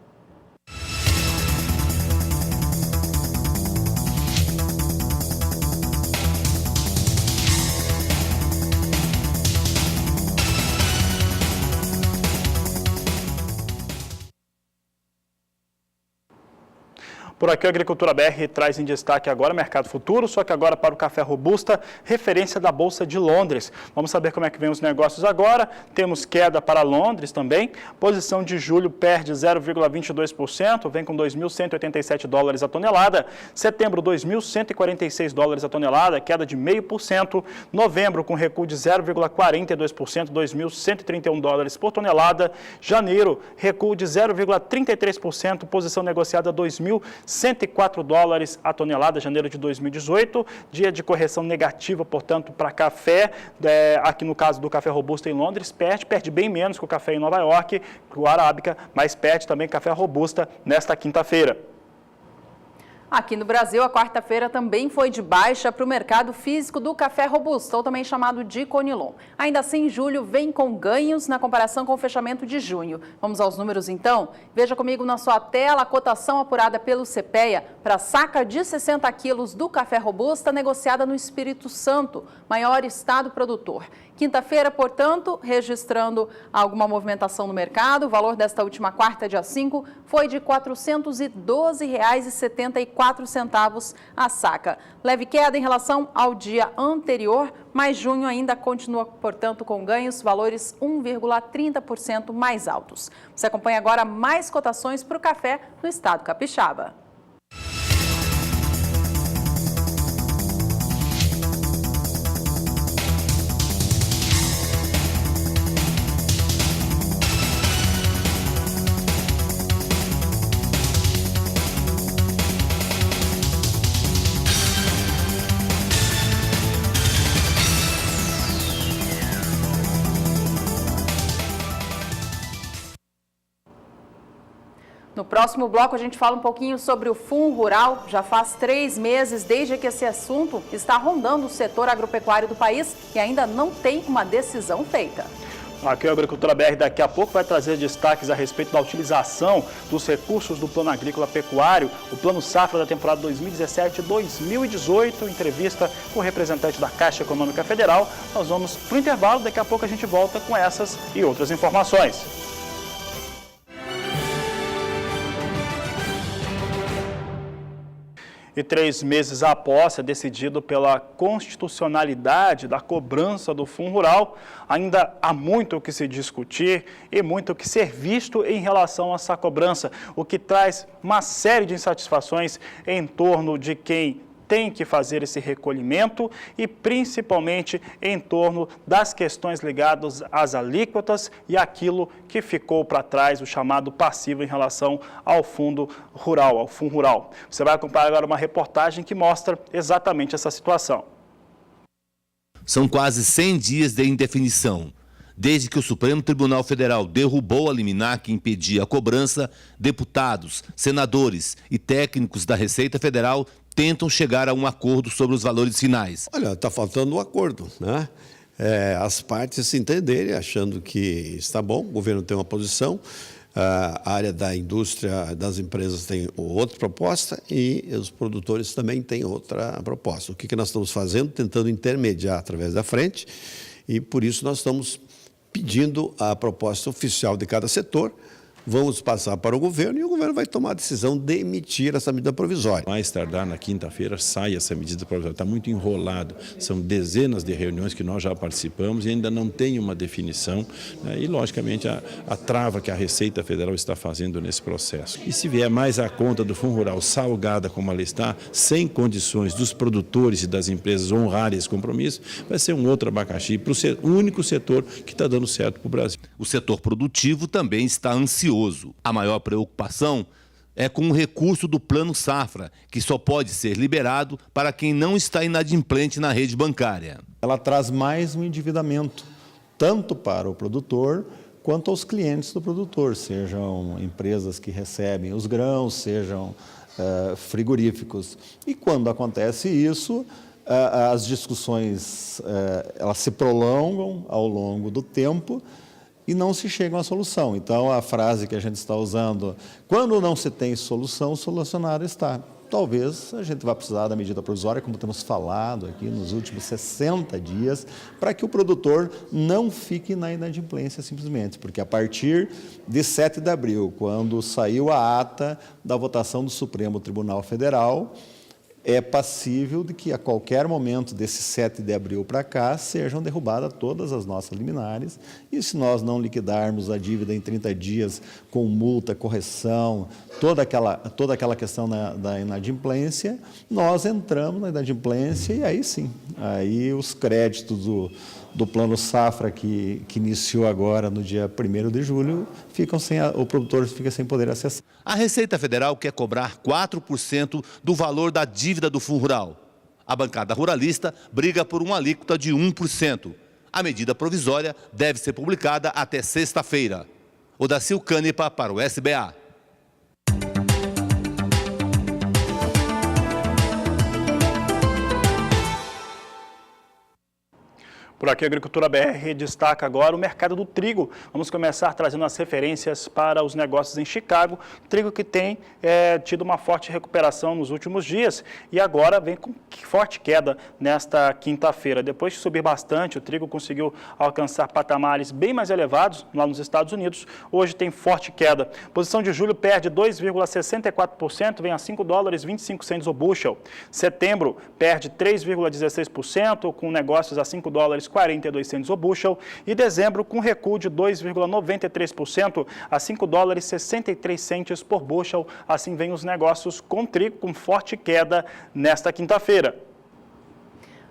Por aqui, a Agricultura BR traz em destaque agora o mercado futuro, só que agora para o café robusta, referência da Bolsa de Londres. Vamos saber como é que vem os negócios agora. Temos queda para Londres também. Posição de julho perde 0,22%, vem com $2.187 a tonelada. Setembro, $2.146 a tonelada, queda de 0,5%. Novembro, com recuo de 0,42%, $2.131 por tonelada. Janeiro, recuo de 0,33%, posição negociada $2.104 a tonelada, janeiro de 2018, dia de correção negativa, portanto, para café, aqui no caso do café robusta em Londres, perde bem menos que o café em Nova York, o arábica, mas perde também café robusta nesta quinta-feira. Aqui no Brasil, a quarta-feira também foi de baixa para o mercado físico do café robusta, ou também chamado de conilon. Ainda assim, julho vem com ganhos na comparação com o fechamento de junho. Vamos aos números então? Veja comigo na sua tela a cotação apurada pelo CPEA para a saca de 60 quilos do café robusta negociada no Espírito Santo, maior estado produtor. Quinta-feira, portanto, registrando alguma movimentação no mercado, o valor desta última quarta, dia 5, foi de R$ 412,74 a saca. Leve queda em relação ao dia anterior, mas junho ainda continua, portanto, com ganhos, valores 1,30% mais altos. Você acompanha agora mais cotações para o café no estado capixaba. No próximo bloco, a gente fala um pouquinho sobre o Fundo Rural. Já faz 3 meses desde que esse assunto está rondando o setor agropecuário do país e ainda não tem uma decisão feita. Aqui a Agricultura BR daqui a pouco vai trazer destaques a respeito da utilização dos recursos do Plano Agrícola Pecuário, o Plano Safra da temporada 2017-2018, entrevista com o representante da Caixa Econômica Federal. Nós vamos para o intervalo, daqui a pouco a gente volta com essas e outras informações. E 3 meses após ser decidido pela constitucionalidade da cobrança do Fundo Rural, ainda há muito o que se discutir e muito o que ser visto em relação a essa cobrança, o que traz uma série de insatisfações em torno de quem tem que fazer esse recolhimento e principalmente em torno das questões ligadas às alíquotas e aquilo que ficou para trás, o chamado passivo em relação ao Fundo Rural, ao Fundo Rural. Você vai acompanhar agora uma reportagem que mostra exatamente essa situação. São quase 100 dias de indefinição. Desde que o Supremo Tribunal Federal derrubou a liminar que impedia a cobrança, deputados, senadores e técnicos da Receita Federal tentam chegar a um acordo sobre os valores finais. Olha, está faltando um acordo, né? As partes se entenderem, achando que está bom, o governo tem uma posição, a área da indústria, das empresas tem outra proposta e os produtores também têm outra proposta. O que nós estamos fazendo? Tentando intermediar através da frente e, por isso, nós estamos pedindo a proposta oficial de cada setor. Vamos passar para o governo e o governo vai tomar a decisão de emitir essa medida provisória. Mais tardar na quinta-feira sai essa medida provisória. Está muito enrolado. São dezenas de reuniões que nós já participamos e ainda não tem uma definição, né? E, logicamente, a trava que a Receita Federal está fazendo nesse processo. E se vier mais a conta do Fundo Rural salgada como ela está, sem condições dos produtores e das empresas honrarem esse compromisso, vai ser um outro abacaxi para o único setor que está dando certo para o Brasil. O setor produtivo também está ansioso. A maior preocupação é com o recurso do Plano Safra, que só pode ser liberado para quem não está inadimplente na rede bancária. Ela traz mais um endividamento, tanto para o produtor quanto aos clientes do produtor, sejam empresas que recebem os grãos, sejam frigoríficos. E quando acontece isso, as discussões elas se prolongam ao longo do tempo e não se chega a uma solução. Então, a frase que a gente está usando, quando não se tem solução, solucionado está. Talvez a gente vá precisar da medida provisória, como temos falado aqui nos últimos 60 dias, para que o produtor não fique na inadimplência simplesmente, porque a partir de 7 de abril, quando saiu a ata da votação do Supremo Tribunal Federal, é passível de que a qualquer momento desse 7 de abril para cá sejam derrubadas todas as nossas liminares e se nós não liquidarmos a dívida em 30 dias com multa, correção, toda aquela questão da inadimplência, nós entramos na inadimplência e aí sim, aí os créditos do Plano Safra que iniciou agora no dia 1º de julho, o produtor fica sem poder acessar. A Receita Federal quer cobrar 4% do valor da dívida do Fundo Rural. A bancada ruralista briga por uma alíquota de 1%. A medida provisória deve ser publicada até sexta-feira. Odacil Canepa para o SBA. Por aqui, a Agricultura BR destaca agora o mercado do trigo. Vamos começar trazendo as referências para os negócios em Chicago. Trigo que tem tido uma forte recuperação nos últimos dias e agora vem com forte queda nesta quinta-feira. Depois de subir bastante, o trigo conseguiu alcançar patamares bem mais elevados lá nos Estados Unidos. Hoje tem forte queda. Posição de julho perde 2,64%, vem a $5,25 o bushel. Setembro perde 3,16%, com negócios a $5,42 o bushel, e dezembro com recuo de 2,93% a $5,63 por bushel. Assim vem os negócios com trigo com forte queda nesta quinta-feira.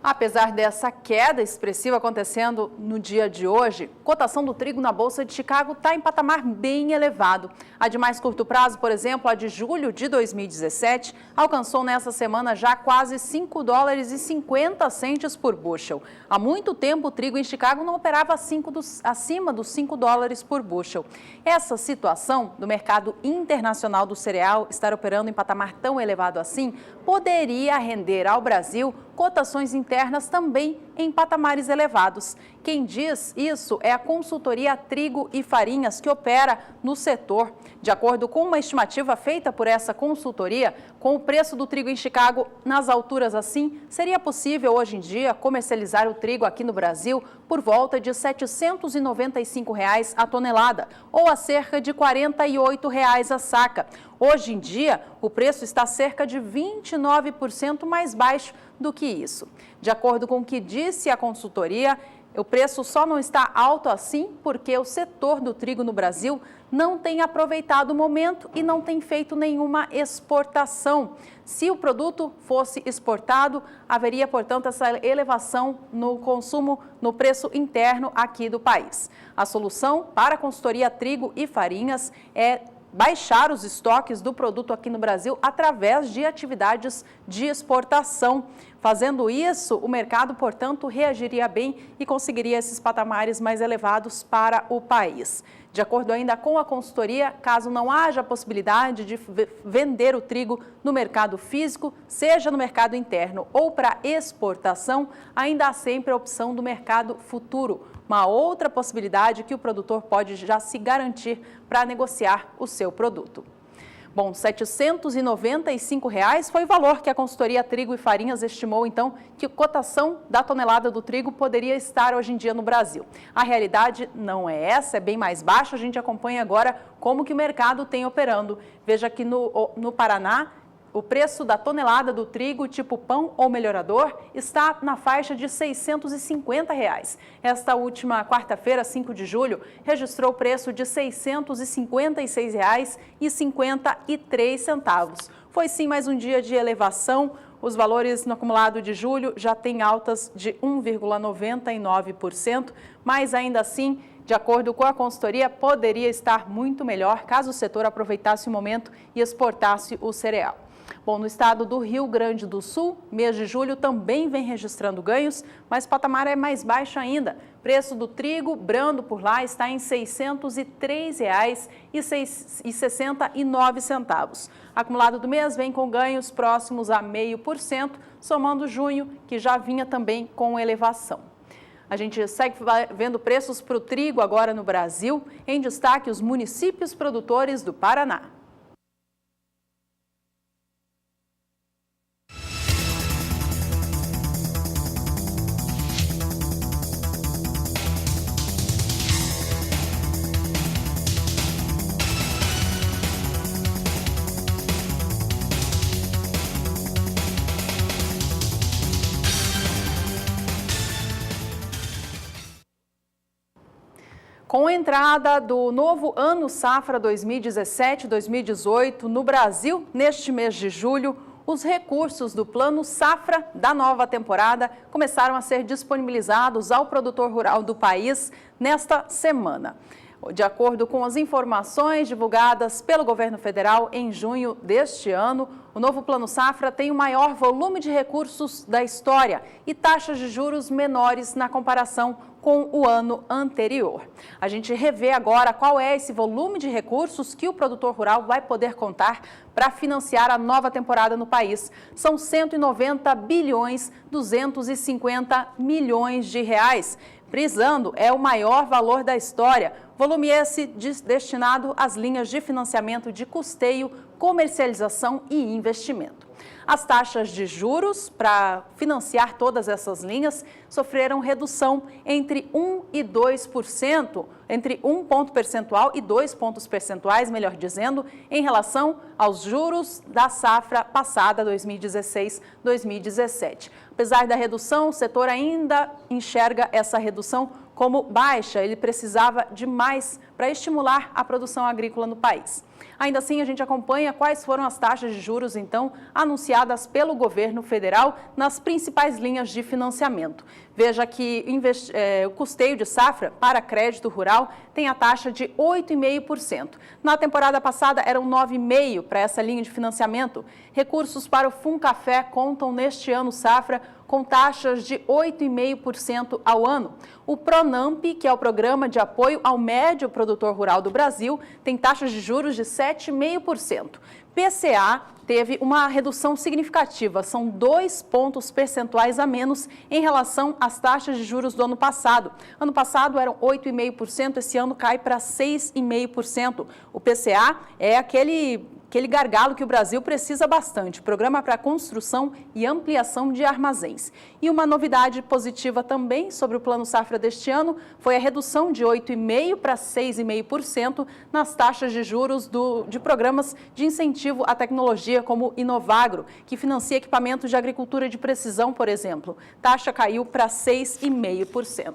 Apesar dessa queda expressiva acontecendo no dia de hoje, cotação do trigo na Bolsa de Chicago está em patamar bem elevado. A de mais curto prazo, por exemplo, a de julho de 2017, alcançou nessa semana já quase $5,50 por bushel. Há muito tempo o trigo em Chicago não operava acima dos $5 por bushel. Essa situação do mercado internacional do cereal estar operando em patamar tão elevado assim poderia render ao Brasil cotações internas também em patamares elevados. Quem diz isso é a consultoria Trigo e Farinhas, que opera no setor. De acordo com uma estimativa feita por essa consultoria, com o preço do trigo em Chicago nas alturas assim, seria possível hoje em dia comercializar o trigo aqui no Brasil por volta de R$ 795 a tonelada, ou a cerca de R$ 48 a saca. Hoje em dia, o preço está cerca de 29% mais baixo do que isso. De acordo com o que disse a consultoria, o preço só não está alto assim porque o setor do trigo no Brasil não tem aproveitado o momento e não tem feito nenhuma exportação. Se o produto fosse exportado, haveria, portanto, essa elevação no consumo, no preço interno aqui do país. A solução para a consultoria Trigo e Farinhas é baixar os estoques do produto aqui no Brasil através de atividades de exportação. Fazendo isso, o mercado, portanto, reagiria bem e conseguiria esses patamares mais elevados para o país. De acordo ainda com a consultoria, caso não haja possibilidade de vender o trigo no mercado físico, seja no mercado interno ou para exportação, ainda há sempre a opção do mercado futuro, uma outra possibilidade que o produtor pode já se garantir para negociar o seu produto. Bom, R$ 795 foi o valor que a consultoria Trigo e Farinhas estimou, então, que a cotação da tonelada do trigo poderia estar hoje em dia no Brasil. A realidade não é essa, é bem mais baixa. A gente acompanha agora como que o mercado tem operando. Veja que no Paraná, o preço da tonelada do trigo tipo pão ou melhorador está na faixa de R$ 650. Esta última quarta-feira, 5 de julho, registrou o preço de R$ 656,53. Foi sim mais um dia de elevação. Os valores no acumulado de julho já têm altas de 1,99%, mas ainda assim, de acordo com a consultoria, poderia estar muito melhor caso o setor aproveitasse o momento e exportasse o cereal. Bom, no estado do Rio Grande do Sul, mês de julho também vem registrando ganhos, mas o patamar é mais baixo ainda. Preço do trigo brando por lá está em R$ 603,69. Acumulado do mês vem com ganhos próximos a 0,5%, somando junho, que já vinha também com elevação. A gente segue vendo preços para o trigo agora no Brasil. Em destaque, os municípios produtores do Paraná. Com a entrada do novo ano safra 2017-2018 no Brasil, neste mês de julho, os recursos do Plano Safra da nova temporada começaram a ser disponibilizados ao produtor rural do país nesta semana. De acordo com as informações divulgadas pelo governo federal em junho deste ano, o novo Plano Safra tem o maior volume de recursos da história e taxas de juros menores na comparação com o ano anterior. A gente revê agora qual é esse volume de recursos que o produtor rural vai poder contar para financiar a nova temporada no país. São 190 bilhões 250 milhões de reais. Frisando, é o maior valor da história. Volume esse destinado às linhas de financiamento de custeio, comercialização e investimento. As taxas de juros para financiar todas essas linhas sofreram redução entre 1% e 2%, entre 1 ponto percentual e 2 pontos percentuais, melhor dizendo, em relação aos juros da safra passada, 2016-2017. Apesar da redução, o setor ainda enxerga essa redução como baixa. Ele precisava de mais para estimular a produção agrícola no país. Ainda assim, a gente acompanha quais foram as taxas de juros, então, anunciadas pelo governo federal nas principais linhas de financiamento. Veja que o custeio de safra para crédito rural tem a taxa de 8,5%. Na temporada passada eram 9,5% para essa linha de financiamento. Recursos para o Funcafé contam neste ano safra com taxas de 8,5% ao ano. O Pronamp, que é o Programa de Apoio ao Médio Produtor Rural do Brasil, tem taxas de juros de 7,5%. PCA teve uma redução significativa, são 2 pontos percentuais a menos em relação às taxas de juros do ano passado. Ano passado eram 8,5%, esse ano cai para 6,5%. O PCA é aquele gargalo que o Brasil precisa bastante, Programa para Construção e Ampliação de Armazéns. E uma novidade positiva também sobre o Plano Safra deste ano foi a redução de 8,5% para 6,5% nas taxas de juros de programas de incentivo à tecnologia como Inovagro, que financia equipamentos de agricultura de precisão, por exemplo. Taxa caiu para 6,5%.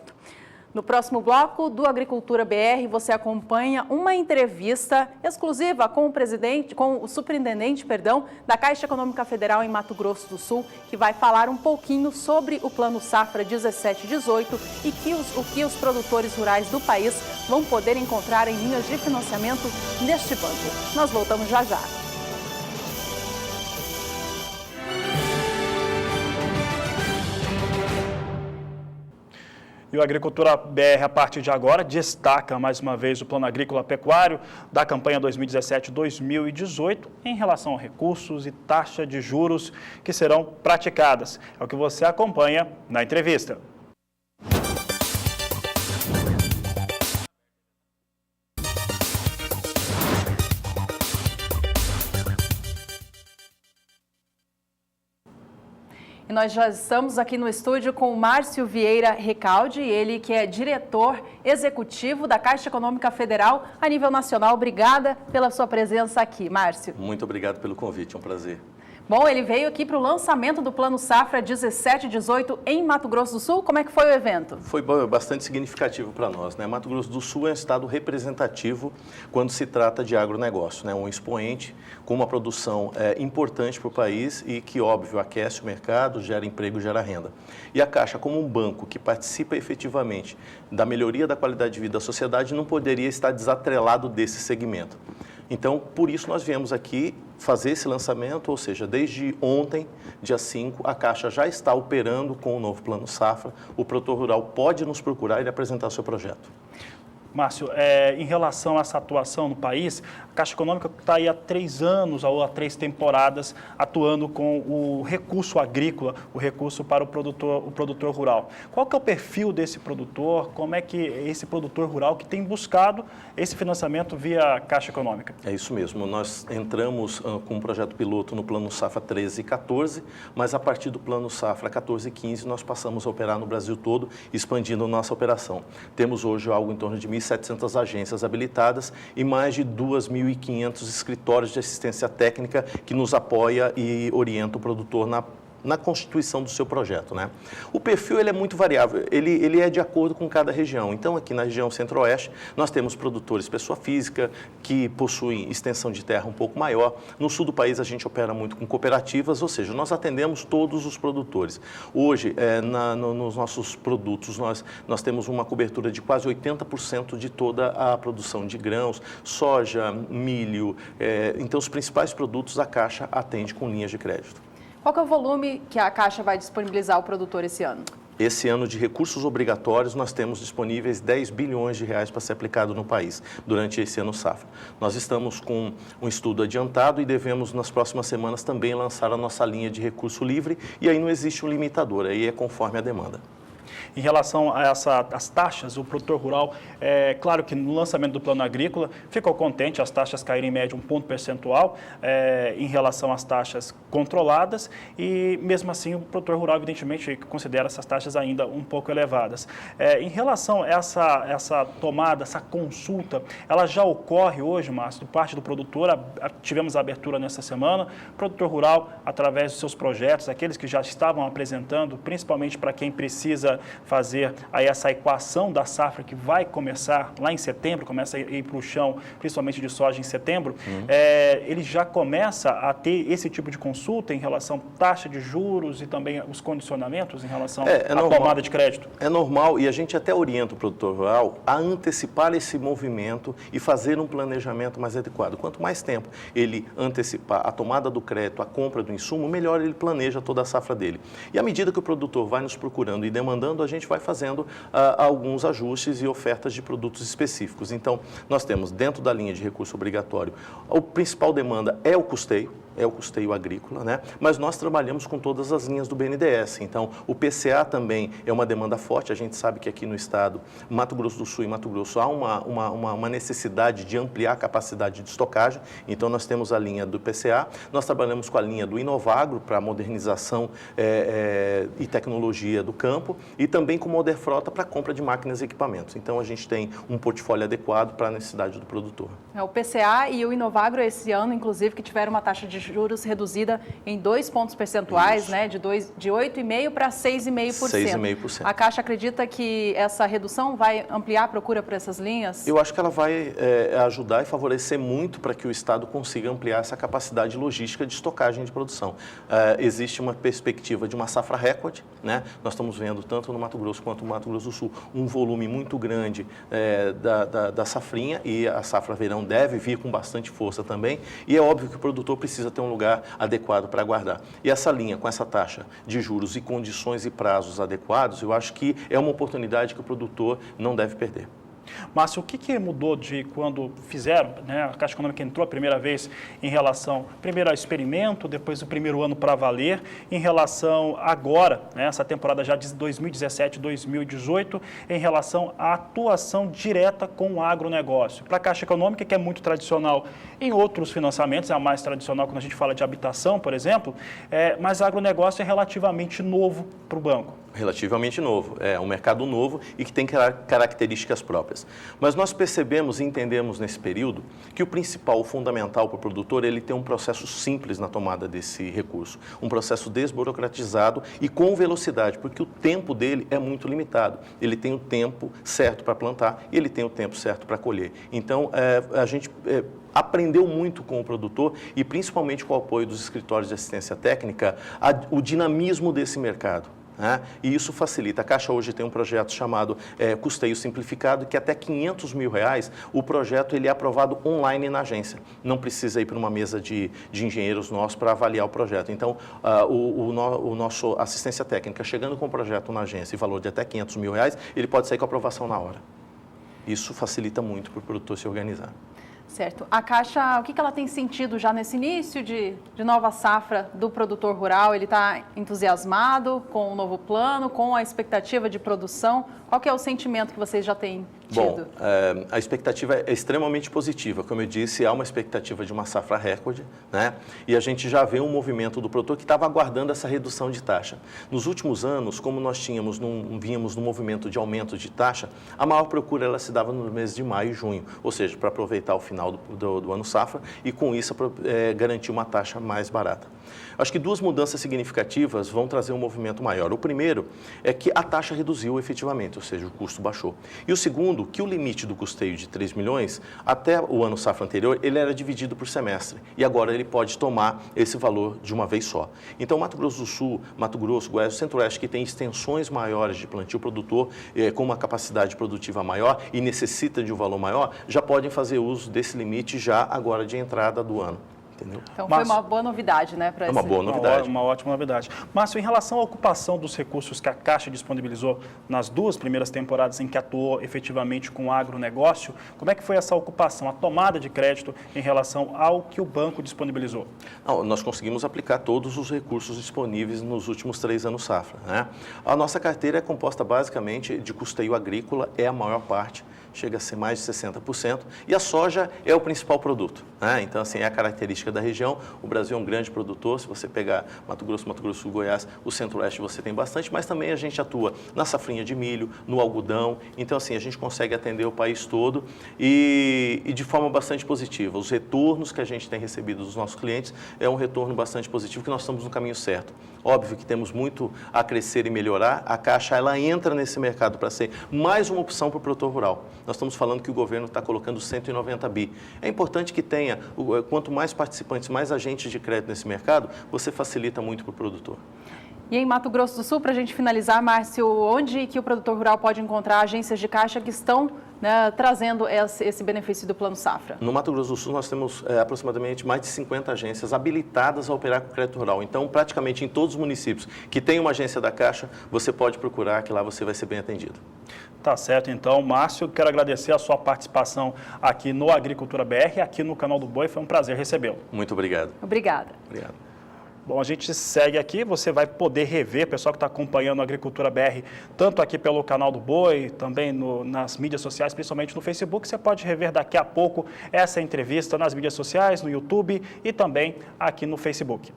No próximo bloco do Agricultura BR, você acompanha uma entrevista exclusiva com o superintendente da Caixa Econômica Federal em Mato Grosso do Sul, que vai falar um pouquinho sobre o Plano Safra 17-18 e o que os produtores rurais do país vão poder encontrar em linhas de financiamento neste banco. Nós voltamos já já. E o Agricultura BR, a partir de agora, destaca mais uma vez o Plano Agrícola Pecuário da campanha 2017-2018 em relação a recursos e taxa de juros que serão praticadas. É o que você acompanha na entrevista. E nós já estamos aqui no estúdio com o Márcio Vieira Recalde, ele que é diretor executivo da Caixa Econômica Federal a nível nacional. Obrigada pela sua presença aqui, Márcio. Muito obrigado pelo convite, é um prazer. Bom, ele veio aqui para o lançamento do Plano Safra 17/18 em Mato Grosso do Sul. Como é que foi o evento? Foi bastante significativo para nós, né? Mato Grosso do Sul é um estado representativo quando se trata de agronegócio, né? Um expoente com uma produção importante para o país e que, óbvio, aquece o mercado, gera emprego, gera renda. E a Caixa, como um banco que participa efetivamente da melhoria da qualidade de vida da sociedade, não poderia estar desatrelado desse segmento. Então, por isso nós viemos aqui fazer esse lançamento, ou seja, desde ontem, dia 5, a Caixa já está operando com o novo Plano Safra. O produtor rural pode nos procurar e apresentar o seu projeto. Márcio, em relação a essa atuação no país, a Caixa Econômica está aí há 3 anos, ou há 3 temporadas, atuando com o recurso agrícola, o recurso para o produtor rural. Qual que é o perfil desse produtor? Como é que esse produtor rural que tem buscado esse financiamento via Caixa Econômica? É isso mesmo. Nós entramos com um projeto piloto no Plano Safra 13 e 14, mas a partir do Plano Safra 14 e 15 nós passamos a operar no Brasil todo, expandindo nossa operação. Temos hoje algo em torno de 1.700 agências habilitadas e mais de 2.500 escritórios de assistência técnica que nos apoia e orienta o produtor na constituição do seu projeto, né? O perfil ele é muito variável, ele é de acordo com cada região. Então, aqui na região centro-oeste, nós temos produtores pessoa física que possuem extensão de terra um pouco maior. No sul do país, a gente opera muito com cooperativas, ou seja, nós atendemos todos os produtores. Hoje, nos nossos produtos, nós temos uma cobertura de quase 80% de toda a produção de grãos, soja, milho. Então, os principais produtos a Caixa atende com linhas de crédito. Qual que é o volume que a Caixa vai disponibilizar ao produtor esse ano? Esse ano de recursos obrigatórios, nós temos disponíveis 10 bilhões de reais para ser aplicado no país durante esse ano safra. Nós estamos com um estudo adiantado e devemos, nas próximas semanas, também lançar a nossa linha de recurso livre e aí não existe um limitador, aí é conforme a demanda. Em relação a as taxas, o produtor rural, claro que no lançamento do Plano Agrícola ficou contente, as taxas caíram em média 1 ponto percentual em relação às taxas controladas e mesmo assim o produtor rural evidentemente considera essas taxas ainda um pouco elevadas. Em relação a essa tomada, essa consulta, ela já ocorre hoje, Márcio, por parte do produtor, tivemos a abertura nessa semana, o produtor rural, através dos seus projetos, aqueles que já estavam apresentando, principalmente para quem precisa fazer aí essa equação da safra que vai começar lá em setembro, começa a ir para o chão, principalmente de soja em setembro, ele já começa a ter esse tipo de consulta em relação à taxa de juros e também os condicionamentos em relação à tomada de crédito? É normal e a gente até orienta o produtor rural a antecipar esse movimento e fazer um planejamento mais adequado. Quanto mais tempo ele antecipar a tomada do crédito, a compra do insumo, melhor ele planeja toda a safra dele. E à medida que o produtor vai nos procurando e demandando, a gente vai fazendo alguns ajustes e ofertas de produtos específicos. Então, nós temos dentro da linha de recurso obrigatório, a principal demanda é o custeio agrícola, né? Mas nós trabalhamos com todas as linhas do BNDES. Então, o PCA também é uma demanda forte. A gente sabe que aqui no estado, Mato Grosso do Sul e Mato Grosso, há uma necessidade de ampliar a capacidade de estocagem. Então, nós temos a linha do PCA, nós trabalhamos com a linha do Inovagro para modernização e tecnologia do campo e também com o Moderfrota para compra de máquinas e equipamentos. Então, a gente tem um portfólio adequado para a necessidade do produtor. O PCA e o Inovagro esse ano, inclusive, que tiveram uma taxa de juros reduzida em 2 pontos percentuais, né, de 8,5% para 6,5%. 6,5%. A Caixa acredita que essa redução vai ampliar a procura por essas linhas? Eu acho que ela vai ajudar e favorecer muito para que o Estado consiga ampliar essa capacidade logística de estocagem de produção. Existe uma perspectiva de uma safra recorde, né? Nós estamos vendo tanto no Mato Grosso quanto no Mato Grosso do Sul um volume muito grande da safrinha e a safra verão deve vir com bastante força também. E é óbvio que o produtor precisa ter um lugar adequado para guardar. E essa linha, com essa taxa de juros e condições e prazos adequados, eu acho que é uma oportunidade que o produtor não deve perder. Márcio, o que mudou de quando fizeram, né, a Caixa Econômica entrou a primeira vez em relação, primeiro ao experimento, depois do primeiro ano para valer, em relação agora, né, essa temporada já de 2017, 2018, em relação à atuação direta com o agronegócio? Para a Caixa Econômica, que é muito tradicional em outros financiamentos, é a mais tradicional quando a gente fala de habitação, por exemplo, mas agronegócio é relativamente novo para o banco. Relativamente novo, é um mercado novo e que tem características próprias. Mas nós percebemos e entendemos nesse período que o principal, o fundamental para o produtor, ele tem um processo simples na tomada desse recurso, um processo desburocratizado e com velocidade, porque o tempo dele é muito limitado. Ele tem o tempo certo para plantar e ele tem o tempo certo para colher. Então, a gente aprendeu muito com o produtor e principalmente com o apoio dos escritórios de assistência técnica, o dinamismo desse mercado. E isso facilita. A Caixa hoje tem um projeto chamado Custeio Simplificado, que até R$500 mil, o projeto ele é aprovado online na agência. Não precisa ir para uma mesa de engenheiros nossos para avaliar o projeto. Então, o nosso assistência técnica, chegando com o projeto na agência e valor de até R$500 mil, ele pode sair com a aprovação na hora. Isso facilita muito para o produtor se organizar. Certo. A Caixa, o que ela tem sentido já nesse início de nova safra do produtor rural? Ele está entusiasmado com o novo plano, com a expectativa de produção? Qual que é o sentimento que vocês já têm tido? Bom, a expectativa é extremamente positiva. Como eu disse, há uma expectativa de uma safra recorde, né? E a gente já vê um movimento do produtor que estava aguardando essa redução de taxa. Nos últimos anos, como nós vínhamos num movimento de aumento de taxa, a maior procura ela se dava nos meses de maio e junho, ou seja, para aproveitar o final do ano safra e com isso garantir uma taxa mais barata. Acho que duas mudanças significativas vão trazer um movimento maior. O primeiro é que a taxa reduziu efetivamente, ou seja, o custo baixou. E o segundo, que o limite do custeio de 3 milhões, até o ano safra anterior, ele era dividido por semestre. E agora ele pode tomar esse valor de uma vez só. Então, Mato Grosso do Sul, Mato Grosso, Goiás, o Centro-Oeste, que tem extensões maiores de plantio, produtor com uma capacidade produtiva maior e necessita de um valor maior, já podem fazer uso desse limite já agora de entrada do ano. Entendeu? Então foi uma boa novidade, né? É uma boa novidade. Uma ótima novidade. Márcio, em relação à ocupação dos recursos que a Caixa disponibilizou nas duas primeiras temporadas em que atuou efetivamente com o agronegócio, como é que foi essa ocupação, a tomada de crédito em relação ao que o banco disponibilizou? Não, nós conseguimos aplicar todos os recursos disponíveis nos últimos 3 anos safra, né? A nossa carteira é composta basicamente de custeio agrícola, é a maior parte, chega a ser mais de 60%, e a soja é o principal produto, né? Então, assim, é a característica da região. O Brasil é um grande produtor, se você pegar Mato Grosso do Sul, Goiás, o Centro-Oeste você tem bastante, mas também a gente atua na safrinha de milho, no algodão, então, assim, a gente consegue atender o país todo e de forma bastante positiva. Os retornos que a gente tem recebido dos nossos clientes é um retorno bastante positivo, que nós estamos no caminho certo. Óbvio que temos muito a crescer e melhorar, a Caixa, ela entra nesse mercado para ser mais uma opção para o produtor rural. Nós estamos falando que o governo está colocando 190 bi. É importante que tenha, quanto mais participantes, mais agentes de crédito nesse mercado, você facilita muito para o produtor. E em Mato Grosso do Sul, para a gente finalizar, Márcio, onde que o produtor rural pode encontrar agências de Caixa que estão, né, trazendo esse benefício do Plano Safra? No Mato Grosso do Sul, nós temos aproximadamente mais de 50 agências habilitadas a operar com crédito rural. Então, praticamente em todos os municípios que tem uma agência da Caixa, você pode procurar, que lá você vai ser bem atendido. Tá certo, então, Márcio, quero agradecer a sua participação aqui no Agricultura BR, aqui no Canal do Boi, foi um prazer recebê-lo. Muito obrigado. Obrigada. Obrigado. Bom, a gente segue aqui, você vai poder rever, pessoal que está acompanhando a Agricultura BR, tanto aqui pelo Canal do Boi, também nas mídias sociais, principalmente no Facebook, você pode rever daqui a pouco essa entrevista nas mídias sociais, no YouTube e também aqui no Facebook.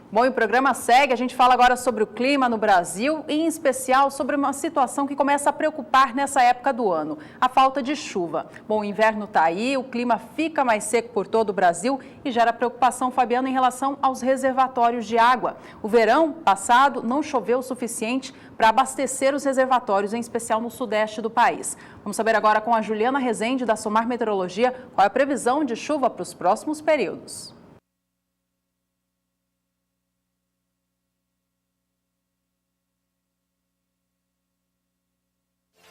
Bom, e o programa segue, a gente fala agora sobre o clima no Brasil e, em especial, sobre uma situação que começa a preocupar nessa época do ano, a falta de chuva. Bom, o inverno está aí, o clima fica mais seco por todo o Brasil e gera preocupação, Fabiano, em relação aos reservatórios de água. O verão passado não choveu o suficiente para abastecer os reservatórios, em especial no sudeste do país. Vamos saber agora com a Juliana Rezende, da Somar Meteorologia, qual é a previsão de chuva para os próximos períodos.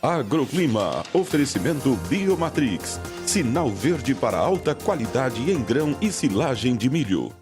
Agroclima, oferecimento Biomatrix, sinal verde para alta qualidade em grão e silagem de milho.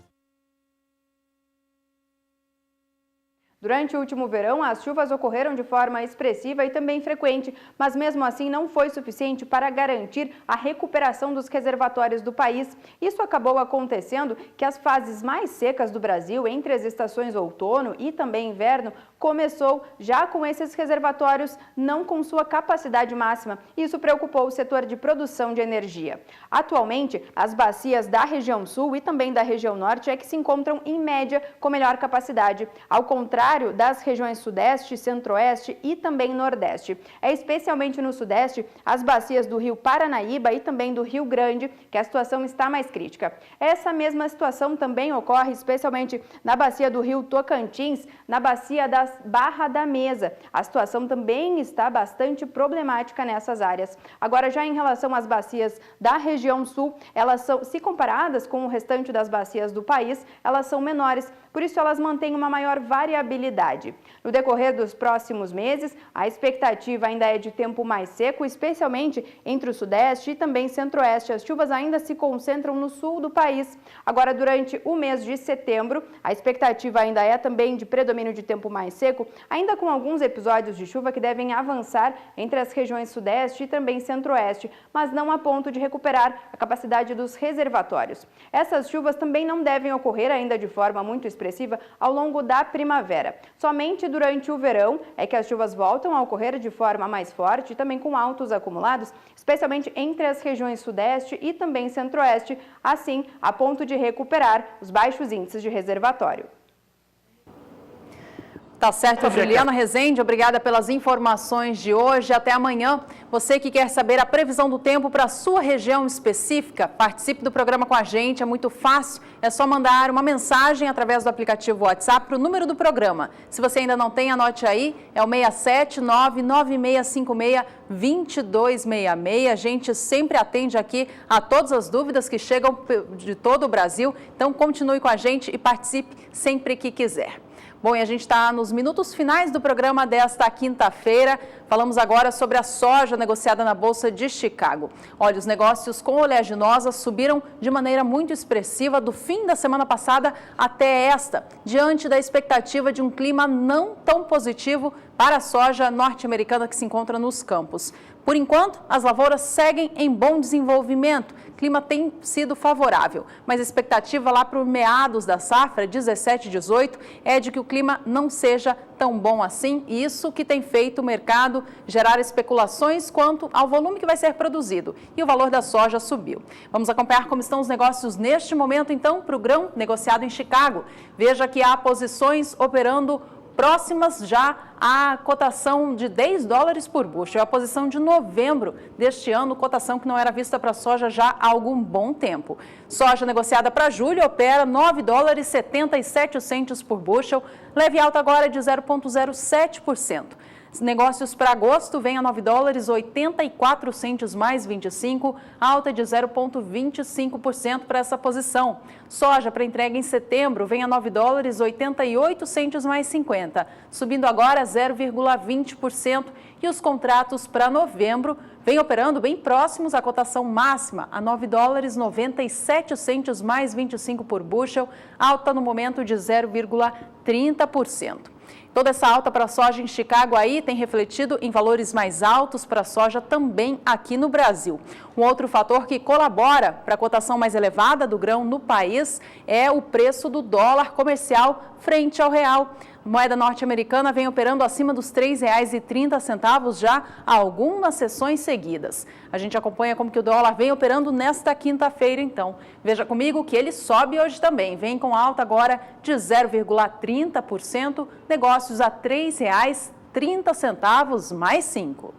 Durante o último verão, as chuvas ocorreram de forma expressiva e também frequente, mas mesmo assim não foi suficiente para garantir a recuperação dos reservatórios do país. Isso acabou acontecendo que as fases mais secas do Brasil, entre as estações outono e também inverno, começou já com esses reservatórios não com sua capacidade máxima. Isso preocupou o setor de produção de energia. Atualmente, as bacias da região sul e também da região norte é que se encontram em média com melhor capacidade, ao contrário das regiões sudeste, centro-oeste e também nordeste. É especialmente no sudeste, as bacias do rio Paranaíba e também do Rio Grande, que a situação está mais crítica. Essa mesma situação também ocorre especialmente na bacia do rio Tocantins, na bacia da Barra da Mesa. A situação também está bastante problemática nessas áreas. Agora, já em relação às bacias da região sul, elas são, se comparadas com o restante das bacias do país, elas são menores, por isso elas mantêm uma maior variabilidade. No decorrer dos próximos meses, a expectativa ainda é de tempo mais seco, especialmente entre o sudeste e também centro-oeste. As chuvas ainda se concentram no sul do país. Agora, durante o mês de setembro, a expectativa ainda é também de predomínio de tempo mais seco, ainda com alguns episódios de chuva que devem avançar entre as regiões sudeste e também centro-oeste, mas não a ponto de recuperar a capacidade dos reservatórios. Essas chuvas também não devem ocorrer ainda de forma muito expressiva ao longo da primavera. Somente durante o verão é que as chuvas voltam a ocorrer de forma mais forte e também com altos acumulados, especialmente entre as regiões sudeste e também centro-oeste, assim a ponto de recuperar os baixos índices de reservatório. Tá certo, Juliana Rezende, obrigada pelas informações de hoje. Até amanhã. Você que quer saber a previsão do tempo para a sua região específica, participe do programa com a gente, é muito fácil. É só mandar uma mensagem através do aplicativo WhatsApp para o número do programa. Se você ainda não tem, anote aí, é o 67996562266. A gente sempre atende aqui a todas as dúvidas que chegam de todo o Brasil. Então, continue com a gente e participe sempre que quiser. Bom, e a gente está nos minutos finais do programa desta quinta-feira. Falamos agora sobre a soja negociada na Bolsa de Chicago. Olha, os negócios com oleaginosa subiram de maneira muito expressiva do fim da semana passada até esta, diante da expectativa de um clima não tão positivo para a soja norte-americana que se encontra nos campos. Por enquanto, as lavouras seguem em bom desenvolvimento, o clima tem sido favorável, mas a expectativa lá para o meados da safra, 17 e 18, é de que o clima não seja tão bom assim, e isso que tem feito o mercado gerar especulações quanto ao volume que vai ser produzido, e o valor da soja subiu. Vamos acompanhar como estão os negócios neste momento, então, para o grão negociado em Chicago. Veja que há posições operando próximas já à cotação de $10 por bushel, a posição de novembro deste ano, cotação que não era vista para a soja já há algum bom tempo. Soja negociada para julho opera $9,77 por bushel, leve alta agora de 0,07%. Negócios para agosto vem a $9,84 mais 25, alta de 0,25% para essa posição. Soja para entrega em setembro vem a $9,88 mais 50, subindo agora 0,20%. E os contratos para novembro vêm operando bem próximos à cotação máxima, a $9,97 mais 25 por bushel, alta no momento de 0,30%. Toda essa alta para a soja em Chicago aí tem refletido em valores mais altos para a soja também aqui no Brasil. Um outro fator que colabora para a cotação mais elevada do grão no país é o preço do dólar comercial frente ao real. A moeda norte-americana vem operando acima dos R$ 3,30 já há algumas sessões seguidas. A gente acompanha como que o dólar vem operando nesta quinta-feira, então. Veja comigo que ele sobe hoje também, vem com alta agora de 0,30%, negócios a R$ 3,30 mais 5.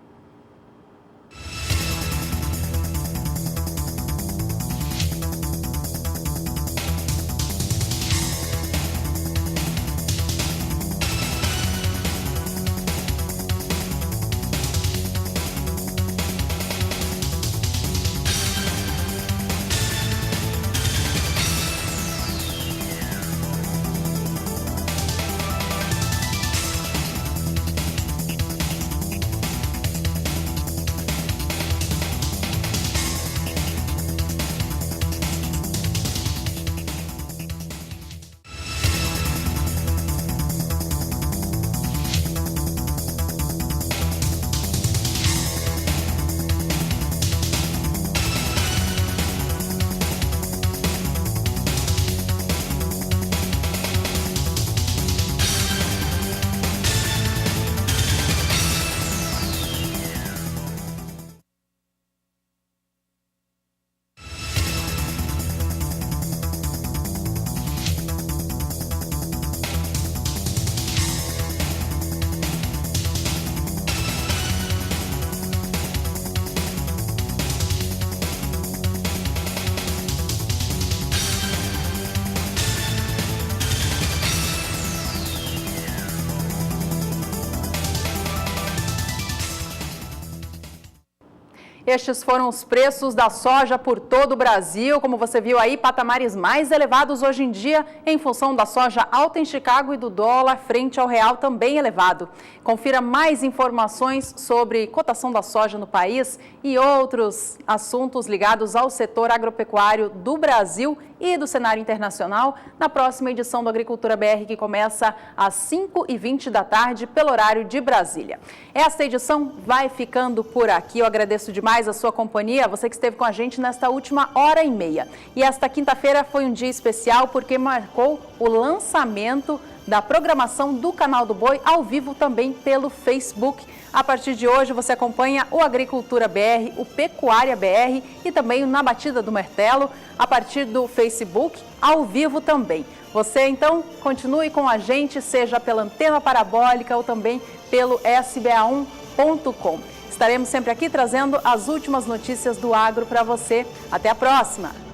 Estes foram os preços da soja por todo o Brasil. Como você viu aí, patamares mais elevados hoje em dia em função da soja alta em Chicago e do dólar frente ao real também elevado. Confira mais informações sobre cotação da soja no país e outros assuntos ligados ao setor agropecuário do Brasil e do cenário internacional na próxima edição do Agricultura BR, que começa às 5h20 da tarde pelo horário de Brasília. Esta edição vai ficando por aqui. Eu agradeço demais a sua companhia, você que esteve com a gente nesta última hora e meia. E esta quinta-feira foi um dia especial porque marcou o lançamento da programação do Canal do Boi ao vivo também pelo Facebook. A partir de hoje você acompanha o Agricultura BR, o Pecuária BR e também o Na Batida do Martelo a partir do Facebook ao vivo também. Você então continue com a gente, seja pela antena parabólica ou também pelo sba1.com. Estaremos sempre aqui trazendo as últimas notícias do agro para você. Até a próxima!